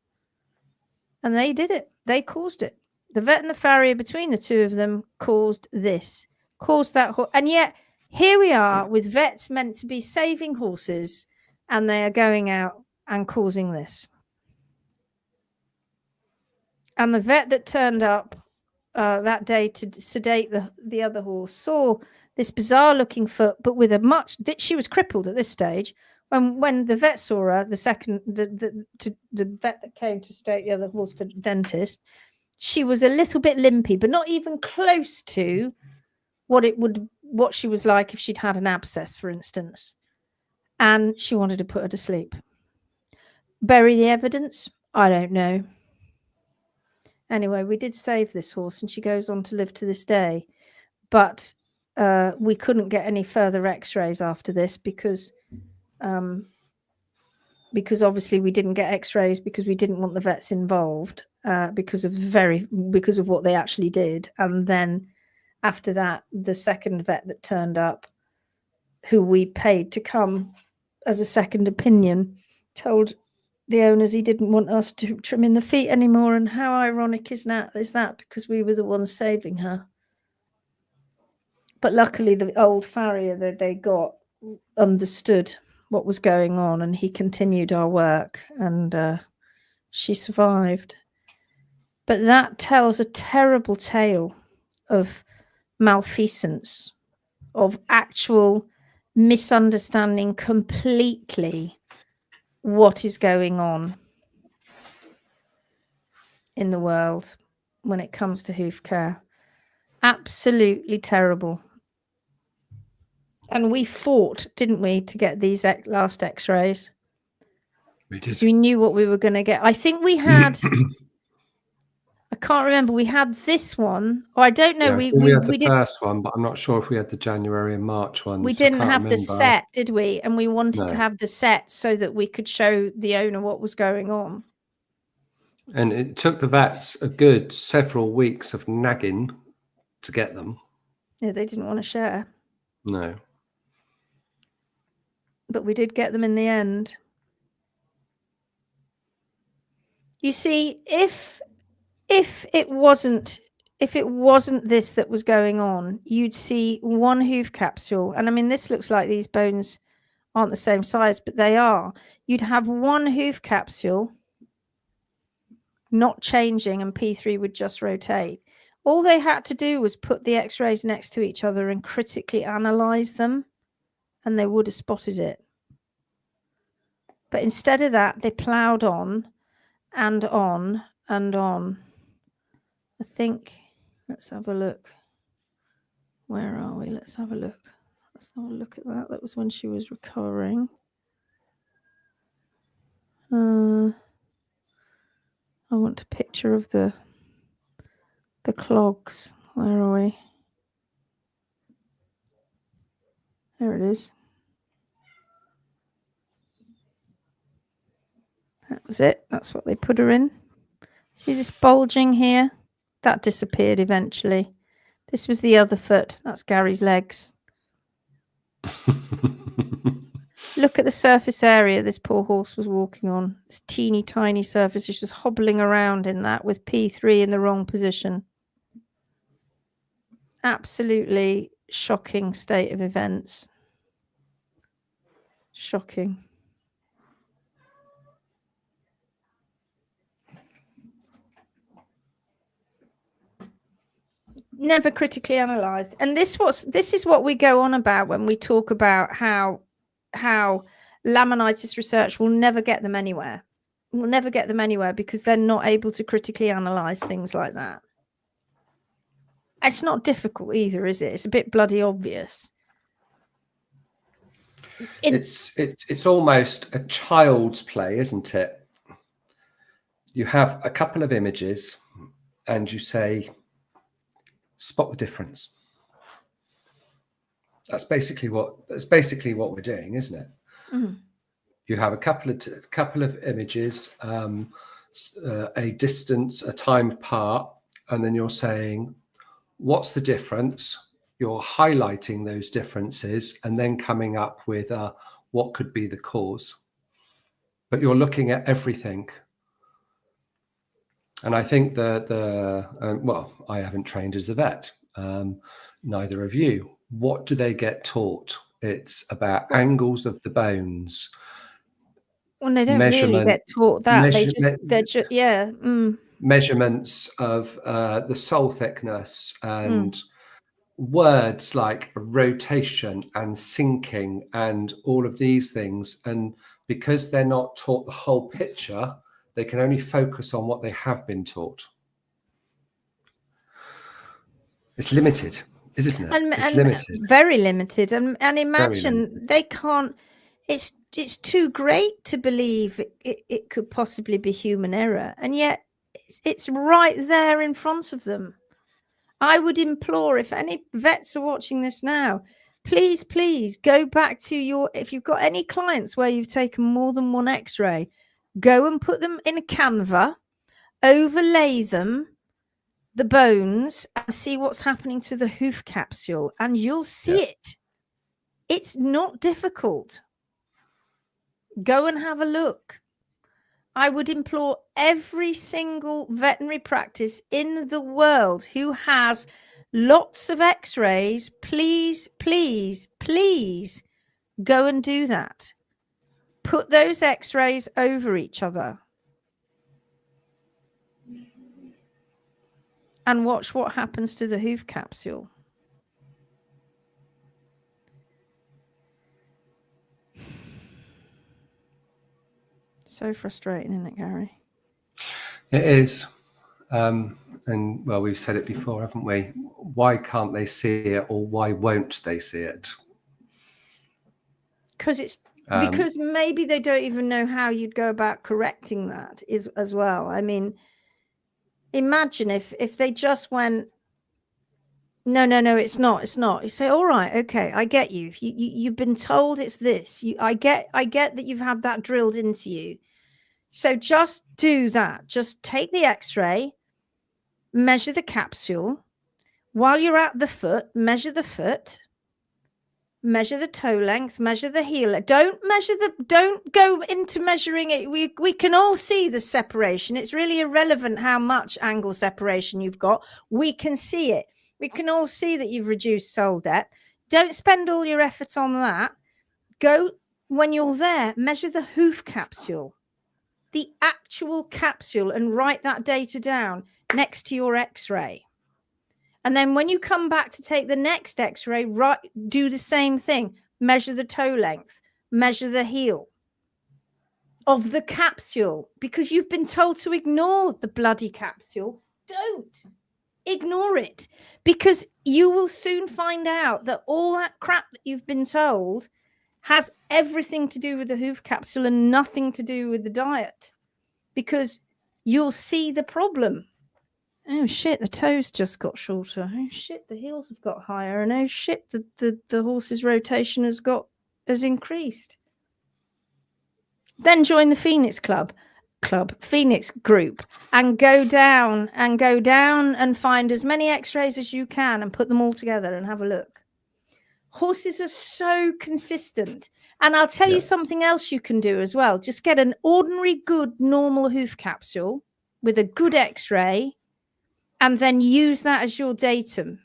And they did it. They caused it. The vet and the farrier, between the two of them, caused this, caused that. And yet here we are with vets meant to be saving horses, and they are going out and causing this. And the vet that turned up that day to sedate the other horse saw this bizarre looking foot, but with a she was crippled at this stage. When the vet saw her, the vet that came to sedate the other horse for the dentist, she was a little bit limpy, but not even close to what she was like if she'd had an abscess, for instance. And she wanted to put her to sleep. Bury the evidence? I don't know. Anyway, we did save this horse, and she goes on to live to this day. But we couldn't get any further X-rays after this because obviously we didn't get X-rays because we didn't want the vets involved because of what they actually did. And then after that, the second vet that turned up, who we paid to come as a second opinion, told the owners he didn't want us to trim in the feet anymore. And how ironic is that because we were the ones saving her. But luckily the old farrier that they got understood what was going on, and he continued our work, and she survived. But that tells a terrible tale of malfeasance, of actual misunderstanding completely what is going on in the world when it comes to hoof care. Absolutely terrible. And we fought, didn't we, to get these last X-rays? We did. So we knew what we were going to get. I think we had... I can't remember. We had this one, or I don't know. Yeah, we had the first one, but I'm not sure if we had the January and March ones. We didn't have the set, did we? And we wanted to have the set so that we could show the owner what was going on. And it took the vets a good several weeks of nagging to get them. Yeah, they didn't want to share. No. But we did get them in the end. You see, if it wasn't this that was going on, you'd see one hoof capsule. And I mean, this looks like these bones aren't the same size, but they are. You'd have one hoof capsule not changing, and P3 would just rotate. All they had to do was put the X-rays next to each other and critically analyze them, and they would have spotted it. But instead of that, they ploughed on and on and on. I think, let's have a look. Where are we? Let's have a look. Let's have a look at that. That was when she was recovering. I want a picture of the clogs. Where are we? There it is. That was it. That's what they put her in. See this bulging here? That disappeared eventually. This was the other foot. That's Gary's legs. Look at the surface area this poor horse was walking on. This teeny tiny surface. It's just hobbling around in that with P3 in the wrong position. Absolutely shocking state of events. Shocking. Never critically analysed. And this is what we go on about when we talk about how laminitis research will never get them anywhere. We'll never get them anywhere because they're not able to critically analyse things like that. It's not difficult either, is it? It's a bit bloody obvious. It's almost a child's play, isn't it? you have a couple of images and you say, spot the difference. That's basically what we're doing, isn't it? Mm. You have a couple of images, a distance, a time apart, and then you're saying, what's the difference? You're highlighting those differences and then coming up with what could be the cause. But you're looking at everything. And I think that well, I haven't trained as a vet. Neither of you. What do they get taught? It's about angles of the bones. Well, they don't really get taught that. They're just yeah. Measurements of the sole thickness and words like rotation and sinking and all of these things. And because they're not taught the whole picture, they can only focus on what they have been taught. It's limited, isn't it? It's limited. Very limited. And imagine they can't, it's too great to believe it could possibly be human error. And yet it's right there in front of them. I would implore, if any vets are watching this now, please go back to if you've got any clients where you've taken more than one x-ray, go and put them in a Canva, overlay them, the bones, and see what's happening to the hoof capsule, and you'll see it. It's not difficult. Go and have a look. I would implore every single veterinary practice in the world who has lots of x-rays, please go and do that. Put those x-rays over each other and watch what happens to the hoof capsule. So frustrating, isn't it, Gary? It is. And well, we've said it before, haven't we? Why can't they see it, or why won't they see it? Because maybe they don't even know how you'd go about correcting that as well. I mean, imagine if they just went, no, it's not. You say, all right, okay, I get you. You've been told it's this. I get that you've had that drilled into you. So just do that. Just take the x-ray, measure the capsule. While you're at the foot, measure the foot, measure the toe length, measure the heel. Don't go into measuring it. We can all see the separation. It's really irrelevant how much angle separation you've got. We can see it. We can all see that you've reduced sole depth. Don't spend all your effort on that. Go, when you're there, measure the hoof capsule, the actual capsule, and write that data down next to your x-ray. And then when you come back to take the next x-ray, do the same thing. Measure the toe length, measure the heel of the capsule, because you've been told to ignore the bloody capsule. Don't ignore it, because you will soon find out that all that crap that you've been told has everything to do with the hoof capsule and nothing to do with the diet, because you'll see the problem. Oh shit, the toes just got shorter. Oh shit, the heels have got higher. And oh shit, the horse's rotation has increased. Then join the Phoenix Phoenix group, and go down and find as many x-rays as you can and put them all together and have a look. Horses are so consistent. And I'll tell you something else you can do as well. Just get an ordinary, good, normal hoof capsule with a good x-ray, and then use that as your datum,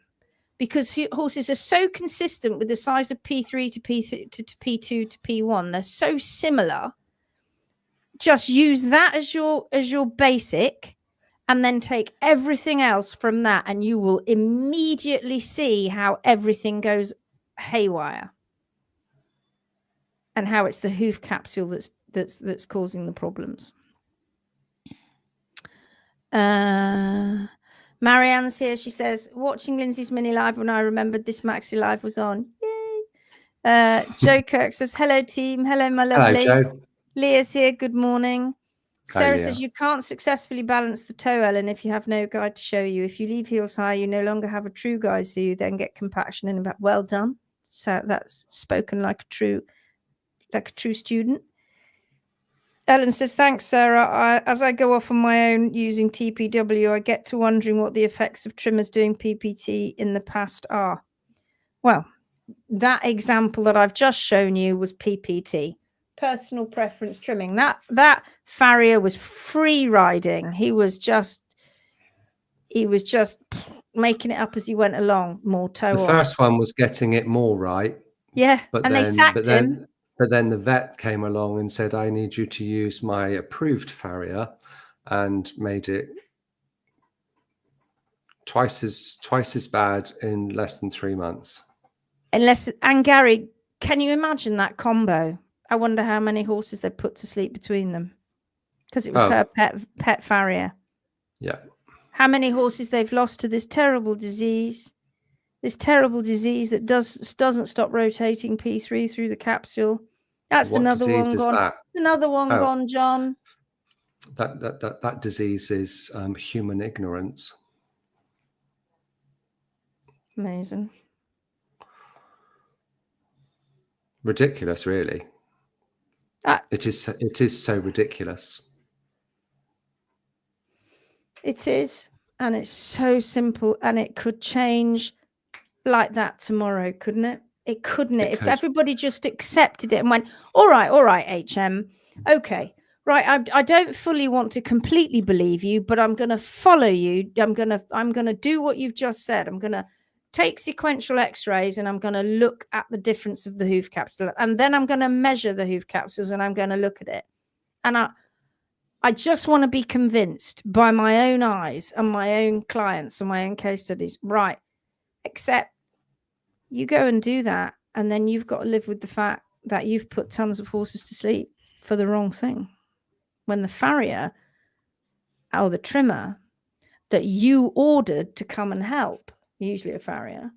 because horses are so consistent with the size of P3 to P2 to P1. They're so similar. Just use that as your basic, and then take everything else from that, and you will immediately see how everything goes haywire, and how it's the hoof capsule that's causing the problems. Marianne's here. She says, watching Lindsay's mini live when I remembered this maxi live was on. Yay. Joe Kirk says, hello team. Hello, my lovely. Hello, Joe. Leah's here. Good morning. Sarah says you can't successfully balance the toe, Ellen, if you have no guide to show you. If you leave heels high, you no longer have a true guide, so you then get compaction and about. Well done. So that's spoken like a true student. Ellen says, thanks, Sarah. As I go off on my own using TPW, I get to wondering what the effects of trimmers doing PPT in the past are. Well, that example that I've just shown you was PPT, personal preference trimming. That farrier was free riding. He was just making it up as he went along, more toe off. The first one was getting it more right. Yeah, but and then, they sacked him. But then the vet came along and said, I need you to use my approved farrier, and made it twice as bad in less than 3 months. And Gary, can you imagine that combo? I wonder how many horses they put to sleep between them, because it was her pet farrier. Yeah. How many horses they've lost to this terrible disease that doesn't stop rotating P3 through the capsule. That's another one gone. That? Another one gone, John. That disease is human ignorance. Amazing. Ridiculous, really. It is so ridiculous. It is, and it's so simple, and it could change like that tomorrow, couldn't it? It couldn't. If everybody just accepted it and went, all right, HM, okay, right. I don't fully want to completely believe you, but I'm going to follow you. I'm going to do what you've just said. I'm going to take sequential X-rays, and I'm going to look at the difference of the hoof capsule, and then I'm going to measure the hoof capsules, and I'm going to look at it, and I just want to be convinced by my own eyes and my own clients and my own case studies. Right. Except you go and do that, and then you've got to live with the fact that you've put tons of horses to sleep for the wrong thing. When the farrier or the trimmer that you ordered to come and help, usually a farrier,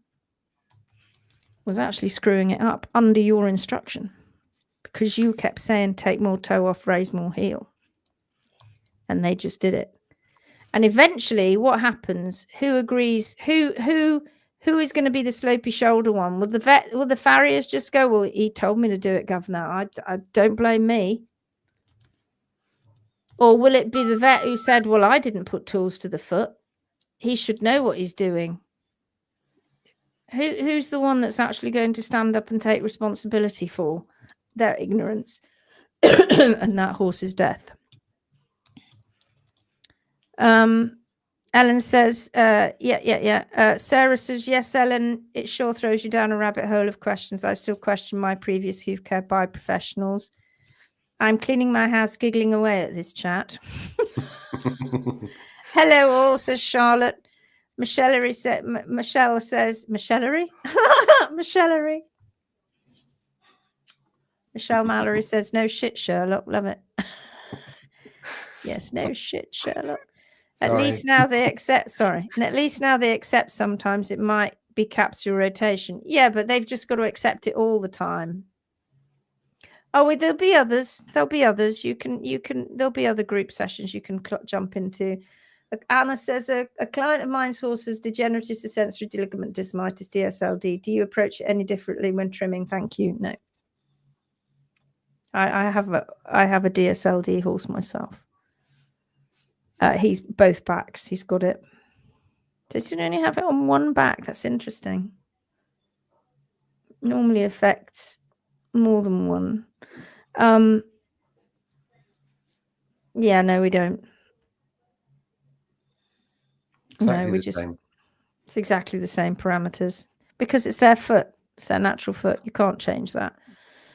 was actually screwing it up under your instruction, because you kept saying, take more toe off, raise more heel. And they just did it. And eventually what happens? Who agrees? Who is going to be the slopey shoulder one? Will the farriers just go, well, he told me to do it, Governor. I don't blame me. Or will it be the vet who said, well, I didn't put tools to the foot. He should know what he's doing. Who's the one that's actually going to stand up and take responsibility for their ignorance and that horse's death? Ellen says, yeah. Sarah says, yes, Ellen, it sure throws you down a rabbit hole of questions. I still question my previous hoof care by professionals. I'm cleaning my house, giggling away at this chat. Hello all, says Charlotte. Michelle says, Michellery? Michellery. Michelle Mallory says, no shit, Sherlock. Love it. Yes, no shit, Sherlock. At least now they accept sometimes it might be capsule rotation. Yeah, but they've just got to accept it all the time. Oh, well, there'll be others. There'll be other group sessions you can jump into. Anna says, a client of mine's horse has degenerative sensory ligament dysmitis, DSLD. Do you approach it any differently when trimming? Thank you. No. I have a DSLD horse myself. He's both backs. He's got it. Does he only have it on one back? That's interesting. Normally affects more than one. Yeah, no, we don't. It's exactly the same parameters, because it's their foot. It's their natural foot. You can't change that.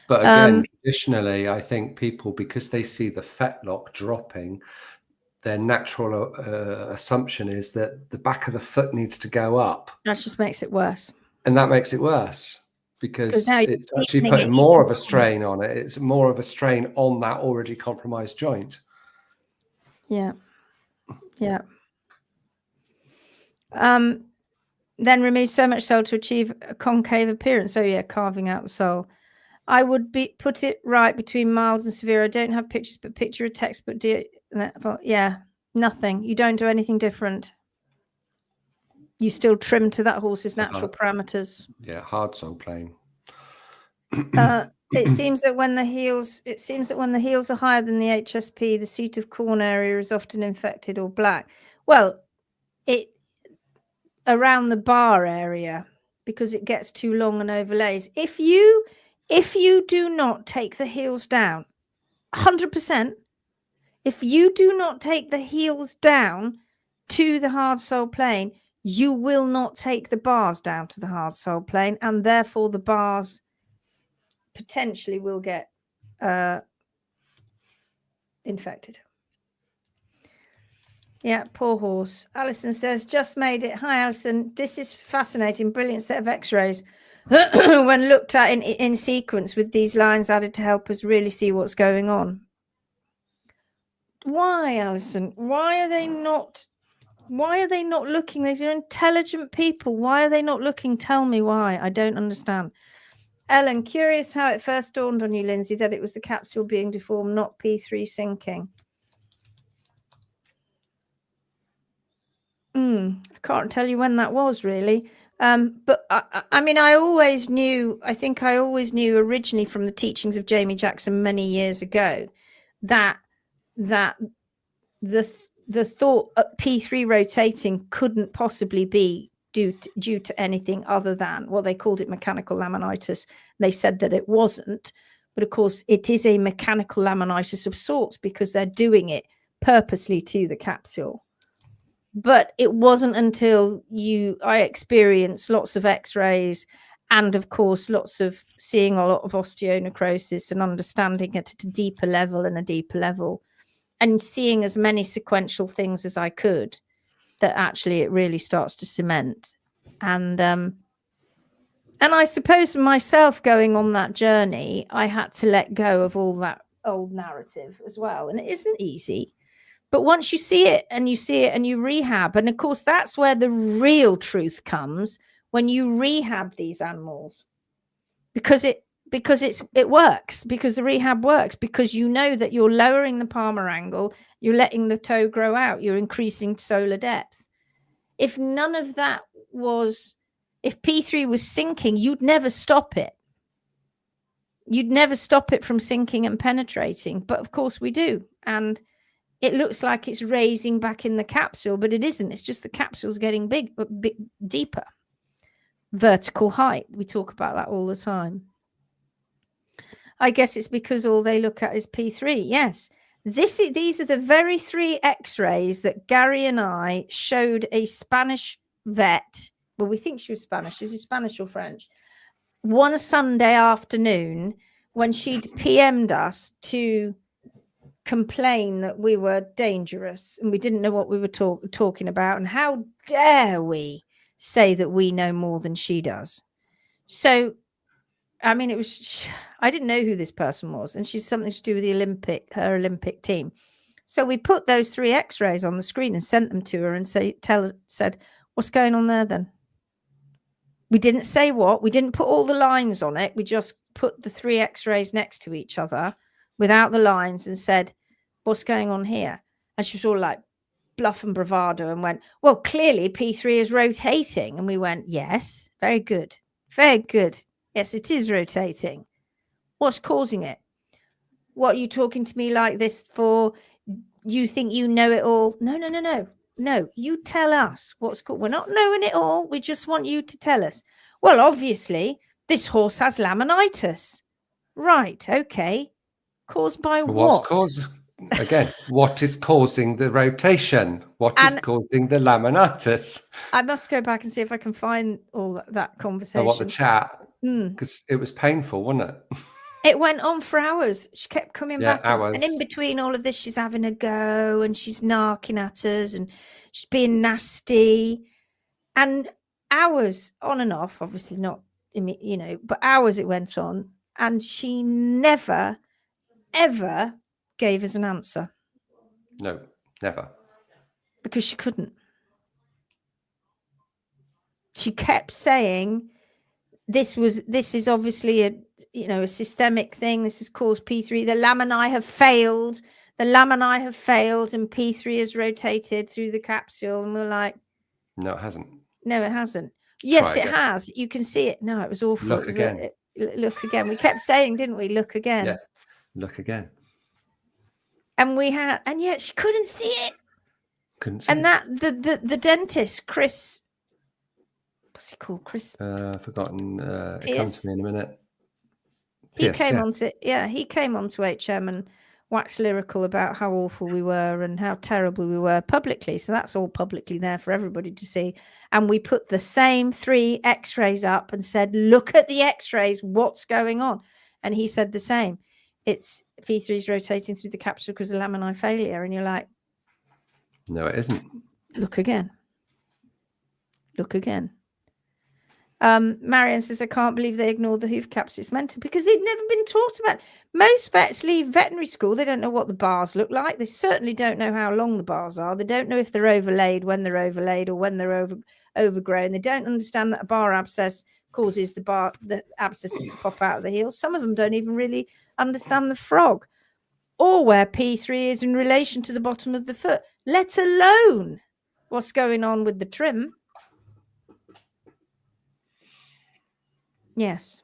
But again, traditionally, I think people, because they see the fetlock dropping, their natural assumption is that the back of the foot needs to go up. That just makes it worse. And that makes it worse, because it's actually putting more of a strain on it. It's more of a strain on that already compromised joint. Yeah. Yeah. Then remove so much sole to achieve a concave appearance. Oh yeah, carving out the sole. I would put it right between mild and severe. I don't have pictures, but picture a textbook. Yeah, nothing. You don't do anything different. You still trim to that horse's natural parameters. Yeah, hard soul playing. It seems that when the heels are higher than the HSP, the seat of corn area is often infected or black. Well, it around the bar area, because it gets too long and overlays. If you do not take the heels down, 100%, if you do not take the heels down to the hard sole plane, you will not take the bars down to the hard sole plane, and therefore the bars potentially will get infected. Yeah, poor horse. Alison says, just made it. Hi, Alison. This is fascinating. Brilliant set of x-rays. When looked at in sequence with these lines added to help us really see what's going on. Why, Alison? Why are they not looking? These are intelligent people. Why are they not looking? Tell me why. I don't understand. Ellen, curious how it first dawned on you, Lindsay, that it was the capsule being deformed, not P3 sinking. I can't tell you when that was, really. But I mean, I think I always knew originally from the teachings of Jamie Jackson many years ago that the thought P3 rotating couldn't possibly be due to anything other than, well, they called it mechanical laminitis. They said that it wasn't, but of course it is a mechanical laminitis of sorts because they're doing it purposely to the capsule. But it wasn't until I experienced lots of x-rays and of course seeing a lot of osteonecrosis and understanding it at a deeper level and seeing as many sequential things as I could, that actually it really starts to cement. And I suppose myself going on that journey, I had to let go of all that old narrative as well. And it isn't easy. But once you see it and you rehab, and of course, that's where the real truth comes, when you rehab these animals, because it works, because the rehab works, because you know that you're lowering the palmar angle, you're letting the toe grow out, you're increasing solar depth. If none of that if P3 was sinking, you'd never stop it. You'd never stop it from sinking and penetrating. But of course we do. And it looks like it's raising back in the capsule, but it isn't. It's just the capsule's getting big, deeper. Vertical height. We talk about that all the time. I guess it's because all they look at is P3. Yes. These are the very 3 x-rays that Garry and I showed a Spanish vet. Well, we think she was Spanish. Is she Spanish or French? One Sunday afternoon when she'd PM'd us to complain that we were dangerous and we didn't know what we were talking about, and how dare we say that we know more than she does. So I mean, I didn't know who this person was, and she's something to do with her Olympic team. So we put those 3 x-rays on the screen and sent them to her and said, what's going on there then? We didn't say what, we didn't put all the lines on it, we just put the 3 x-rays next to each other without the lines and said, what's going on here? And she was all like bluff and bravado and went, well, clearly P3 is rotating. And we went, yes, very good. Very good. Yes, it is rotating. What's causing it? What are you talking to me like this for? You think you know it all? No, you tell us what's called. We're not knowing it all. We just want you to tell us. Well, obviously, this horse has laminitis. Right, okay. Caused by what? What is causing the rotation? What is causing the laminitis? I must go back and see if I can find all that conversation. What the chat? Because it was painful, wasn't it? It went on for hours. She kept coming back. Hours. And in between all of this, she's having a go and she's narking at us and she's being nasty. And hours on and off, obviously not, but hours it went on. And she never, ever gave us an answer. No, never. Because she couldn't. She kept saying, this is obviously a systemic thing. This has caused P3. The laminae have failed. The laminae have failed, and P3 has rotated through the capsule. And we're like, no, it hasn't. No, it hasn't. Yes, it again. has. You can see it. No, it was awful. Look again. Look again. We kept saying, didn't we? Look again. Yeah. Look again. And and yet she couldn't see it. Couldn't see and it. that the dentist, Chris, what's he called? Chris? Forgotten. It comes to me in a minute. He came onto HM and waxed lyrical about how awful we were and how terrible we were publicly. So that's all publicly there for everybody to see. And we put the same 3 x-rays up and said, look at the x-rays, what's going on? And he said the same. It's P3 is rotating through the capsule because of laminae failure. And you're like, no, it isn't. Look again. Look again. Marianne says, I can't believe they ignored the hoof caps. It's mental because they've never been taught about it. Most vets leave veterinary school. They don't know what the bars look like. They certainly don't know how long the bars are. They don't know if they're overlaid, when they're overlaid, or when they're overgrown. They don't understand that a bar abscess causes the abscesses to pop out of the heel. Some of them don't even really understand the frog or where P3 is in relation to the bottom of the foot, let alone what's going on with the trim. Yes.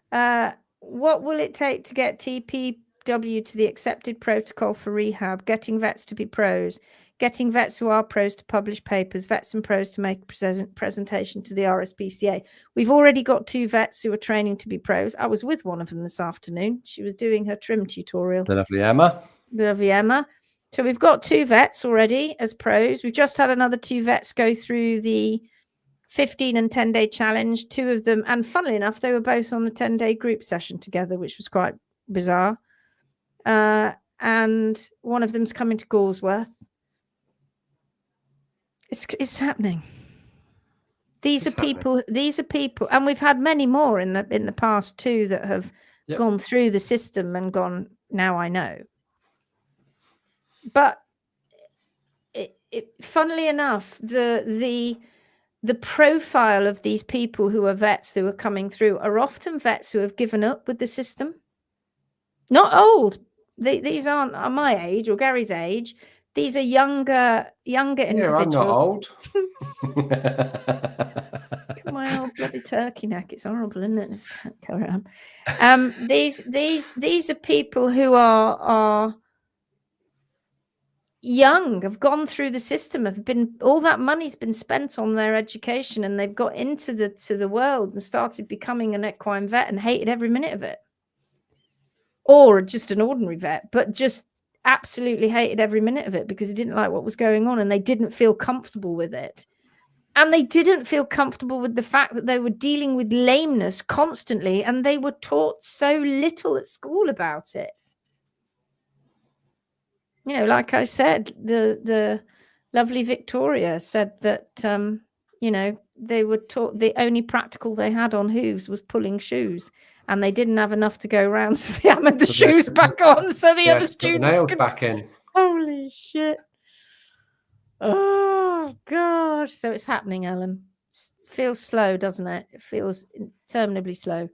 What will it take to get TPW to the accepted protocol for rehab? Getting vets to be pros, getting vets who are pros to publish papers, vets and pros to make a presentation to the RSPCA. We've already got 2 vets who are training to be pros. I was with one of them this afternoon. She was doing her trim tutorial. The lovely Emma. The lovely Emma. So we've got 2 vets already as pros. We've just had another 2 vets go through the 15 and 10-day challenge, 2 of them. And funnily enough, they were both on the 10-day group session together, which was quite bizarre. And one of them's coming to Galsworth. It's happening. These are people, and we've had many more in the past too that have gone through the system and gone, now I know. But funnily enough, the profile of these people who are vets who are coming through are often vets who have given up with the system. Not old. These aren't my age or Gary's age. These are younger individuals. I'm not old. My old bloody turkey neck. It's horrible, isn't it? Just go around. These are people who are young, have gone through the system, have been, all that money's been spent on their education, and they've got into the world and started becoming an equine vet and hated every minute of it. Or just an ordinary vet, but just absolutely hated every minute of it because he didn't like what was going on and they didn't feel comfortable with it. And they didn't feel comfortable with the fact that they were dealing with lameness constantly and they were taught so little at school about it. You know, like I said, the lovely Victoria said that, they were taught the only practical they had on hooves was pulling shoes. And they didn't have enough to go around, so they hammered the shoes back on so the other students nails could... back in. Holy shit. Oh, gosh. So it's happening, Ellen. It feels slow, doesn't it? It feels interminably slow.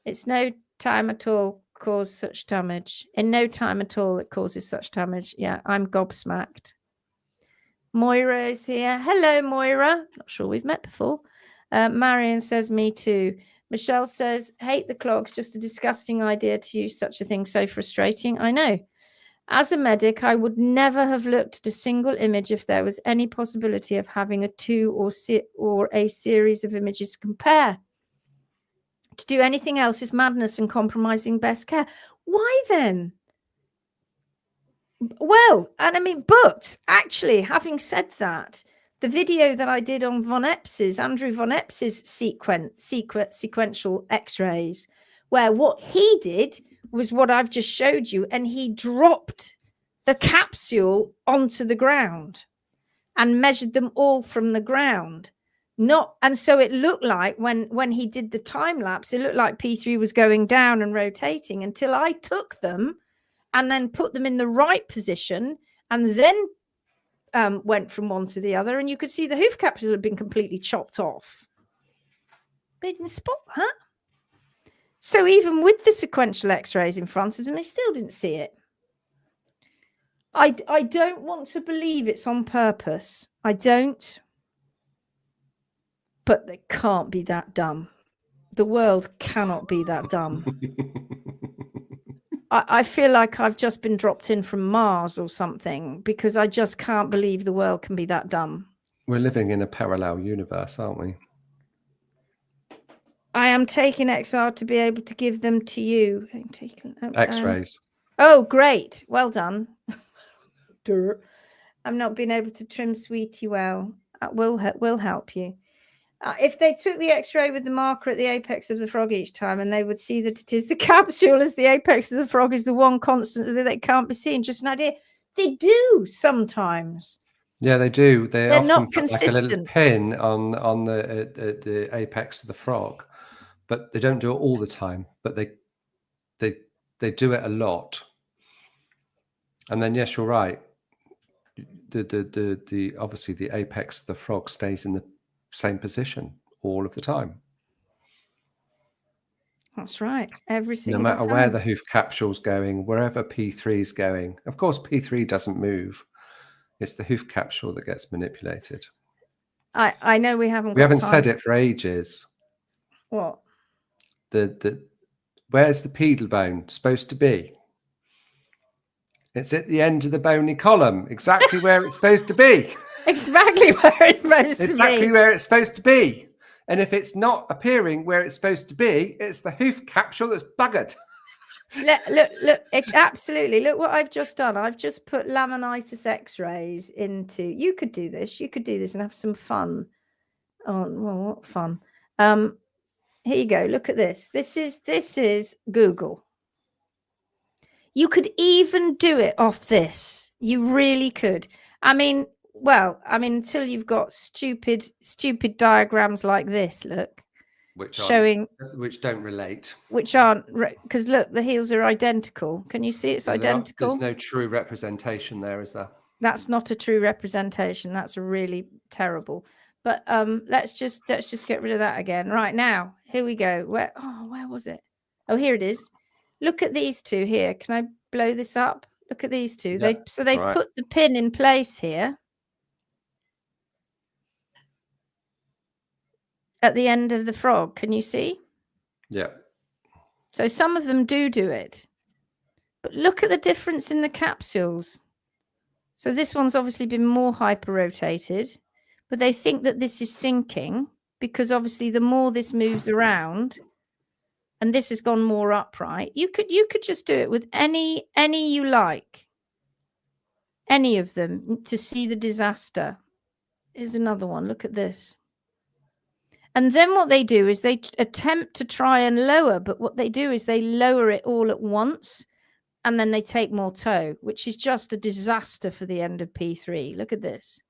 It's no time at all cause such damage. In no time at all it causes such damage. Yeah, I'm gobsmacked. Moira is here. Hello, Moira. Not sure we've met before. Marion says, me too. Michelle says, hate the clogs. Just a disgusting idea to use such a thing. So frustrating. I know. As a medic, I would never have looked at a single image if there was any possibility of having a 2 or a series of images to compare. To do anything else is madness and compromising best care. Why then? Well, and I mean, but actually, having said that, the video that I did on Andrew Von Epps's sequential x-rays, where what he did was what I've just showed you, and he dropped the capsule onto the ground and measured them all from the ground. And so it looked like when he did the time lapse, it looked like P3 was going down and rotating until I took them and then put them in the right position and then went from one to the other, and you could see the hoof capsule had been completely chopped off. They didn't spot that. So even with the sequential x-rays in front of them, they still didn't see it. I don't want to believe it's on purpose. I don't. But they can't be that dumb. The world cannot be that dumb. I feel like I've just been dropped in from Mars or something, because I just can't believe the world can be that dumb. We're living in a parallel universe, aren't we? I am taking XR to be able to give them to you. X-rays. Oh, great. Well done. I'm not being able to trim Sweetie well. That will help you. If they took the x-ray with the marker at the apex of the frog each time, and they would see that it is the capsule as the apex of the frog is the one constant that they can't be seen. Just an idea. They do sometimes. Yeah, they do. They're often not put consistent. like a little pin on the apex of the frog, but they don't do it all the time. But they do it a lot. And then, yes, you're right. The obviously the apex of the frog stays in the same position all of the time. That's right. Every single time. No matter time. where the hoof capsule's going, wherever P3 is going. Of course, P3 doesn't move. It's the hoof capsule that gets manipulated. I know we haven't said it for ages. What? Where's the pedal bone supposed to be? It's at the end of the bony column, exactly where it's supposed to be. Exactly where it's supposed to be. Exactly where it's supposed to be. And if it's not appearing where it's supposed to be, it's the hoof capsule that's buggered. Look, absolutely. Look what I've just done. I've just put laminitis x-rays into, you could do this and have some fun. Oh, well, what fun. Here you go. Look at this. This is Google. You could even do it off this. You really could. I mean, until you've got stupid diagrams like this, look. Which don't relate. Which aren't, because look, the heels are identical. Can you see it's identical? There's no true representation there, is there? That's not a true representation. That's really terrible. But let's just get rid of that again. Right now, here we go. Where was it? Oh, here it is. Look at these two here. Can I blow this up? Look at these two. Yep. They've put the pin in place here at the end of the frog. Can you see? Yeah. So some of them do it. But look at the difference in the capsules. So this one's obviously been more hyper-rotated, but they think that this is sinking because obviously the more this moves around, and this has gone more upright. You could just do it with any you like, any of them, to see the disaster. Here's another one. Look at this. And then what they do is they attempt to try and lower, but what they do is they lower it all at once, and then they take more toe, which is just a disaster for the end of P3. Look at this.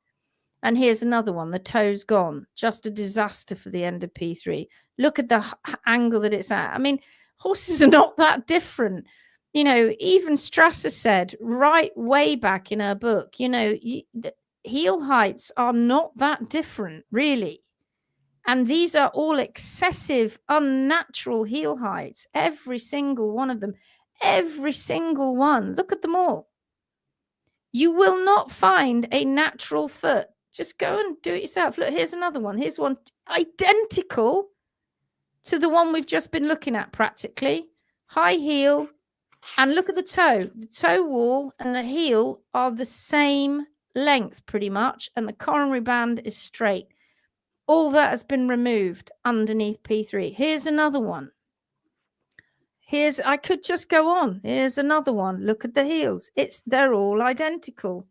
And here's another one. The toe's gone. Just a disaster for the end of P3. Look at the angle that it's at. I mean, horses are not that different. You know, even Strasser said right way back in her book, the heel heights are not that different, really. And these are all excessive, unnatural heel heights. Every single one of them. Every single one. Look at them all. You will not find a natural foot. Just go and do it yourself. Look, here's another one. Here's one identical to the one we've just been looking at practically. High heel. And look at the toe. The toe wall and the heel are the same length pretty much. And the coronary band is straight. All that has been removed underneath P3. Here's another one. I could just go on. Here's another one. Look at the heels. They're all identical.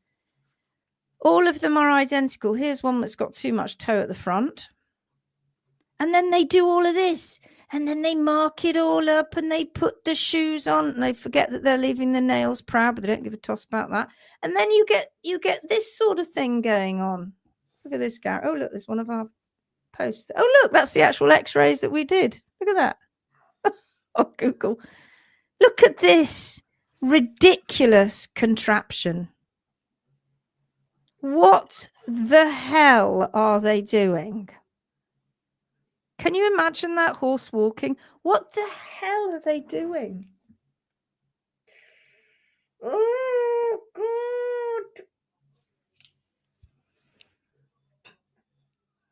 All of them are identical. Here's one that's got too much toe at the front. And then they do all of this. And then they mark it all up and they put the shoes on and they forget that they're leaving the nails proud, but they don't give a toss about that. And then you get this sort of thing going on. Look at this, Garry. Oh, look, there's one of our posts. Oh, look, that's the actual x-rays that we did. Look at that. Oh, Google. Look at this ridiculous contraption. What the hell are they doing? Can you imagine that horse walking? What the hell are they doing? Oh, God.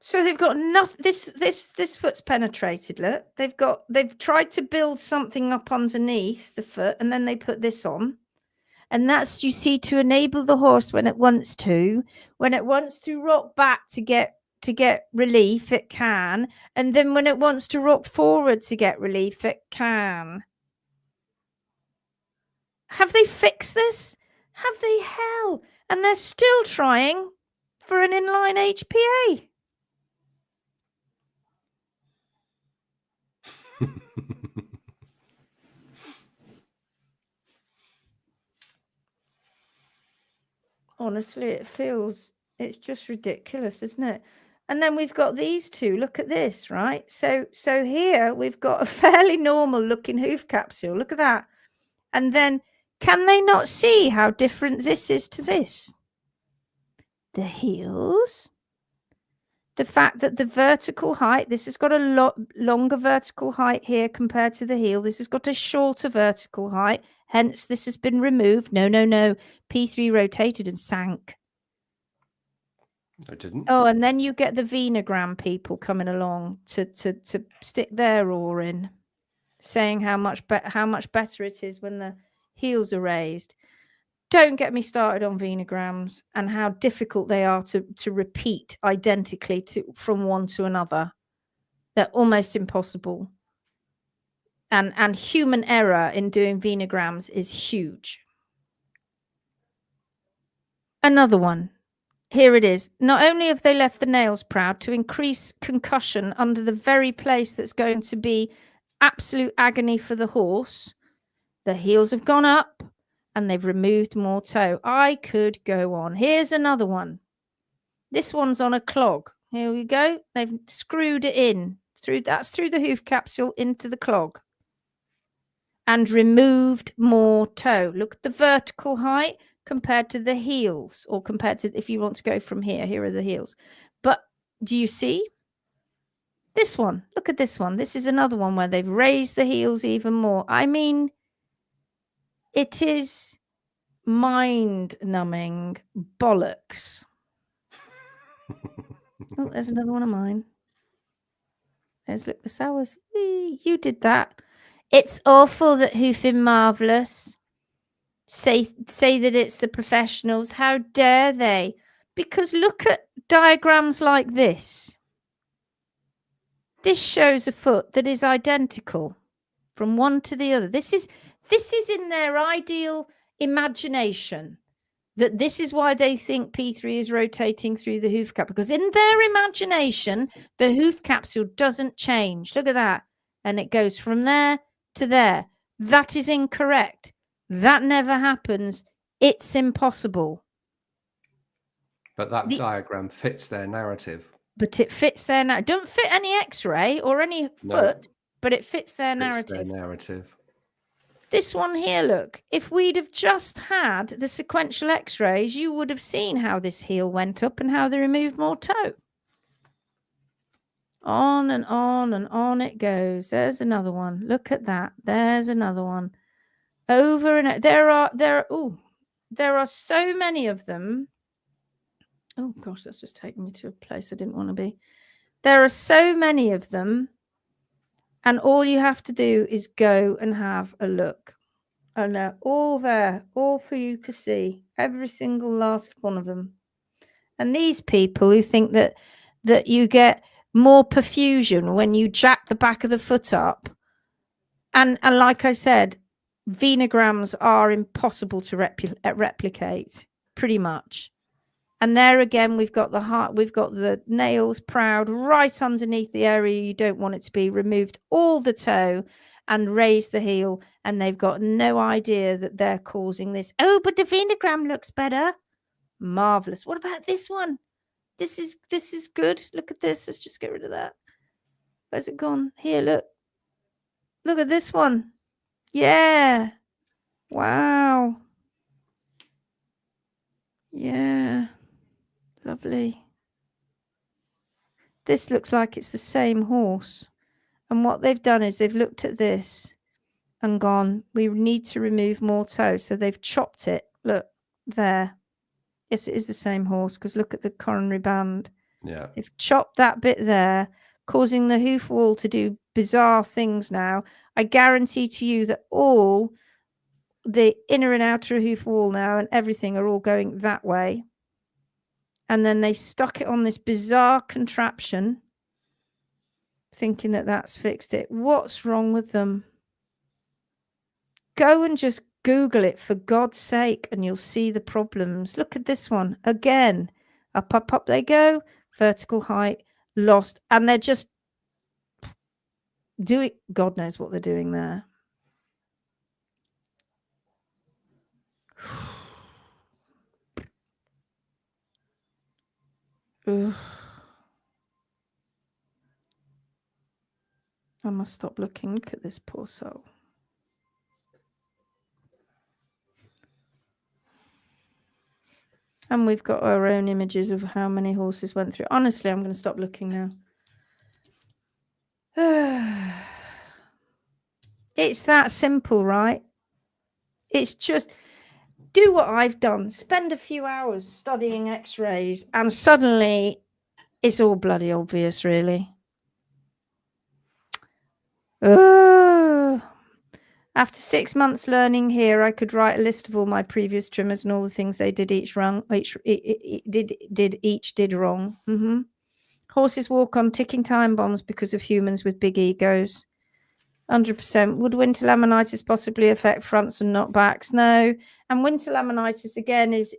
So they've got nothing. This foot's penetrated. Look, they've tried to build something up underneath the foot, and then they put this on, and that's, you see, to enable the horse when it wants to rock back to get relief, it can, and then when it wants to rock forward to get relief, it can. Have they fixed this? Have they? Hell, and they're still trying for an inline HPA. Honestly, it's just ridiculous, isn't it? And then we've got these two. Look at this, right? So here we've got a fairly normal looking hoof capsule. Look at that. And then, can they not see how different this is to this? The heels. The fact that the vertical height, this has got a lot longer vertical height here compared to the heel. This has got a shorter vertical height. Hence, this has been removed. No. P3 rotated and sank. I didn't. Oh, and then you get the venogram people coming along to stick their oar in, saying how much better it is when the heels are raised. Don't get me started on venograms and how difficult they are to repeat identically from one to another. They're almost impossible. And human error in doing venograms is huge. Another one. Here it is. Not only have they left the nails proud to increase concussion under the very place that's going to be absolute agony for the horse, the heels have gone up and they've removed more toe. I could go on. Here's another one. This one's on a clog. Here we go. They've screwed it in through the hoof capsule into the clog and removed more toe. Look at the vertical height compared to the heels, or compared to, if you want to go from here, here are the heels. But do you see this one? Look at this one. This is another one where they've raised the heels even more. I mean, it is mind-numbing bollocks. Oh, there's another one of mine. There's, look, the sours. Whee, you did that. It's awful that Hoofing Marvellous say that it's the professionals. How dare they? Because look at diagrams like this. This shows a foot that is identical from one to the other. This is in their ideal imagination, that this is why they think P3 is rotating through the hoof capsule, because in their imagination, the hoof capsule doesn't change. Look at that. And it goes from there to there. That is incorrect. That never happens. It's impossible. But that diagram fits their narrative. But it fits their narrative. Don't fit any X-ray or any foot, but it fits their narrative. This one here, look, if we'd have just had the sequential X-rays, you would have seen how this heel went up and how they removed more toe. On and on and on it goes. There's another one. Look at that. There's another one. Over and there are so many of them. Oh gosh, that's just taken me to a place I didn't want to be. There are so many of them, and all you have to do is go and have a look. And they're all there, all for you to see. Every single last one of them. And these people who think that you get more perfusion when you jack the back of the foot up. And like I said, venograms are impossible to replicate, pretty much. And there again, we've got the heart, we've got the nails proud right underneath the area you don't want it to be, removed all the toe and raised the heel, and they've got no idea that they're causing this. Oh, but the venogram looks better. Marvellous. What about this one? This is good. Look at this. Let's just get rid of that. Where's it gone? Here, look. Look at this one. Yeah. Wow. Yeah. Lovely. This looks like it's the same horse. And what they've done is they've looked at this and gone, we need to remove more toe. So they've chopped it. Look, there. Yes, it is the same horse because look at the coronary band. Yeah. They've chopped that bit there, causing the hoof wall to do bizarre things now. I guarantee to you that all the inner and outer hoof wall now and everything are all going that way. And then they stuck it on this bizarre contraption, thinking that that's fixed it. What's wrong with them? Go and just Google it for God's sake, and you'll see the problems. Look at this one again. Up, up, up they go. Vertical height lost, and they're just doing. God knows what they're doing there. Ugh. I must stop looking. Look at this poor soul. And we've got our own images of how many horses went through. Honestly, I'm going to stop looking now. It's that simple, right? It's just do what I've done. Spend a few hours studying x-rays and suddenly it's all bloody obvious, really. After 6 months learning here, I could write a list of all my previous trimmers and all the things they did each wrong. Each did wrong. Horses walk on ticking time bombs because of humans with big egos. 100%. Would winter laminitis possibly affect fronts and not backs? No. And winter laminitis again is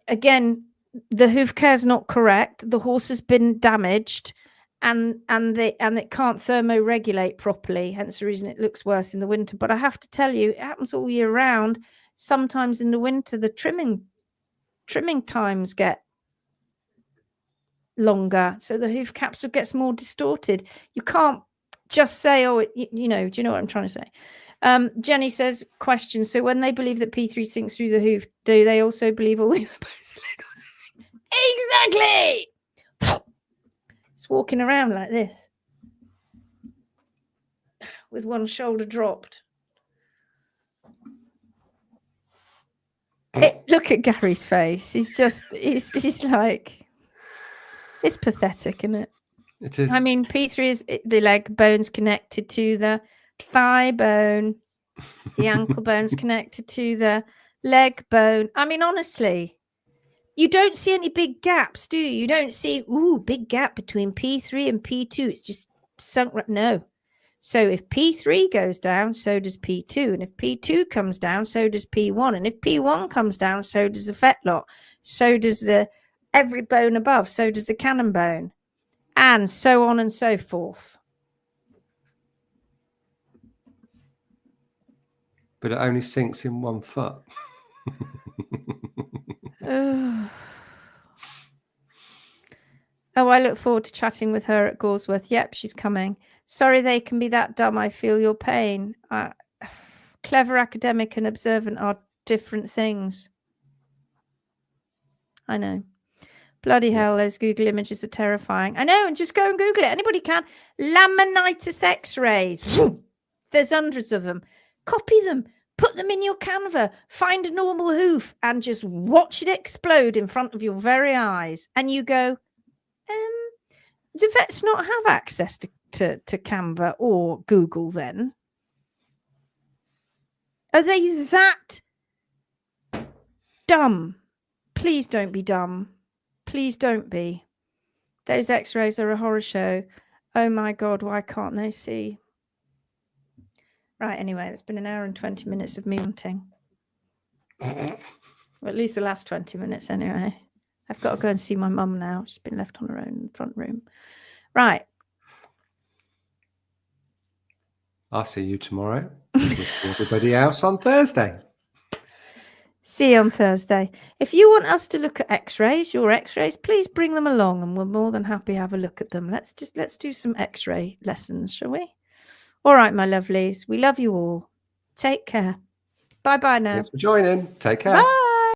again, the hoof care is not correct. The horse has been damaged. And it can't thermoregulate properly, hence the reason it looks worse in the winter. But I have to tell you, it happens all year round. Sometimes in the winter, the trimming times get longer, so the hoof capsule gets more distorted. You can't just say, oh, you know, do you know what I'm trying to say? Jenny says, question, so when they believe that P3 sinks through the hoof, do they also believe all the bones? Exactly. It's walking around like this with one shoulder dropped. Look at Gary's face. He's just, he's like, it's pathetic, isn't it? It is. I mean, P3 is the leg bone's connected to the thigh bone. The ankle bone's connected to the leg bone. I mean, honestly, you don't see any big gaps, do you? You don't see, big gap between P3 and P2. It's just sunk. No. So if P3 goes down, so does P2. And if P2 comes down, so does P1. And if P1 comes down, so does the fetlock. So does every bone above. So does the cannon bone. And so on and so forth. But it only sinks in 1 foot. Oh, I look forward to chatting with her at Gawsworth. Yep, she's coming. Sorry they can be that dumb. I feel your pain. Clever, academic and observant are different things. I know. Bloody hell, those Google images are terrifying. I know, and just go and Google it. Anybody can. Laminitis x-rays. There's hundreds of them. Copy them. Put them in your Canva. Find a normal hoof and just watch it explode in front of your very eyes. And you go, do vets not have access to Canva or Google then? Are they that dumb? Please don't be dumb. Please don't be. Those x-rays are a horror show. Oh my God, why can't they see? Right, anyway, it's been an hour and 20 minutes of me ranting. Well, at least the last 20 minutes anyway. I've got to go and see my mum now. She's been left on her own in the front room. Right. I'll see you tomorrow. We'll see everybody else on Thursday. See you on Thursday. If you want us to look at x-rays, your x-rays, please bring them along and we're more than happy to have a look at them. Let's do some x-ray lessons, shall we? All right, my lovelies. We love you all. Take care. Bye-bye now. Thanks for joining. Take care. Bye.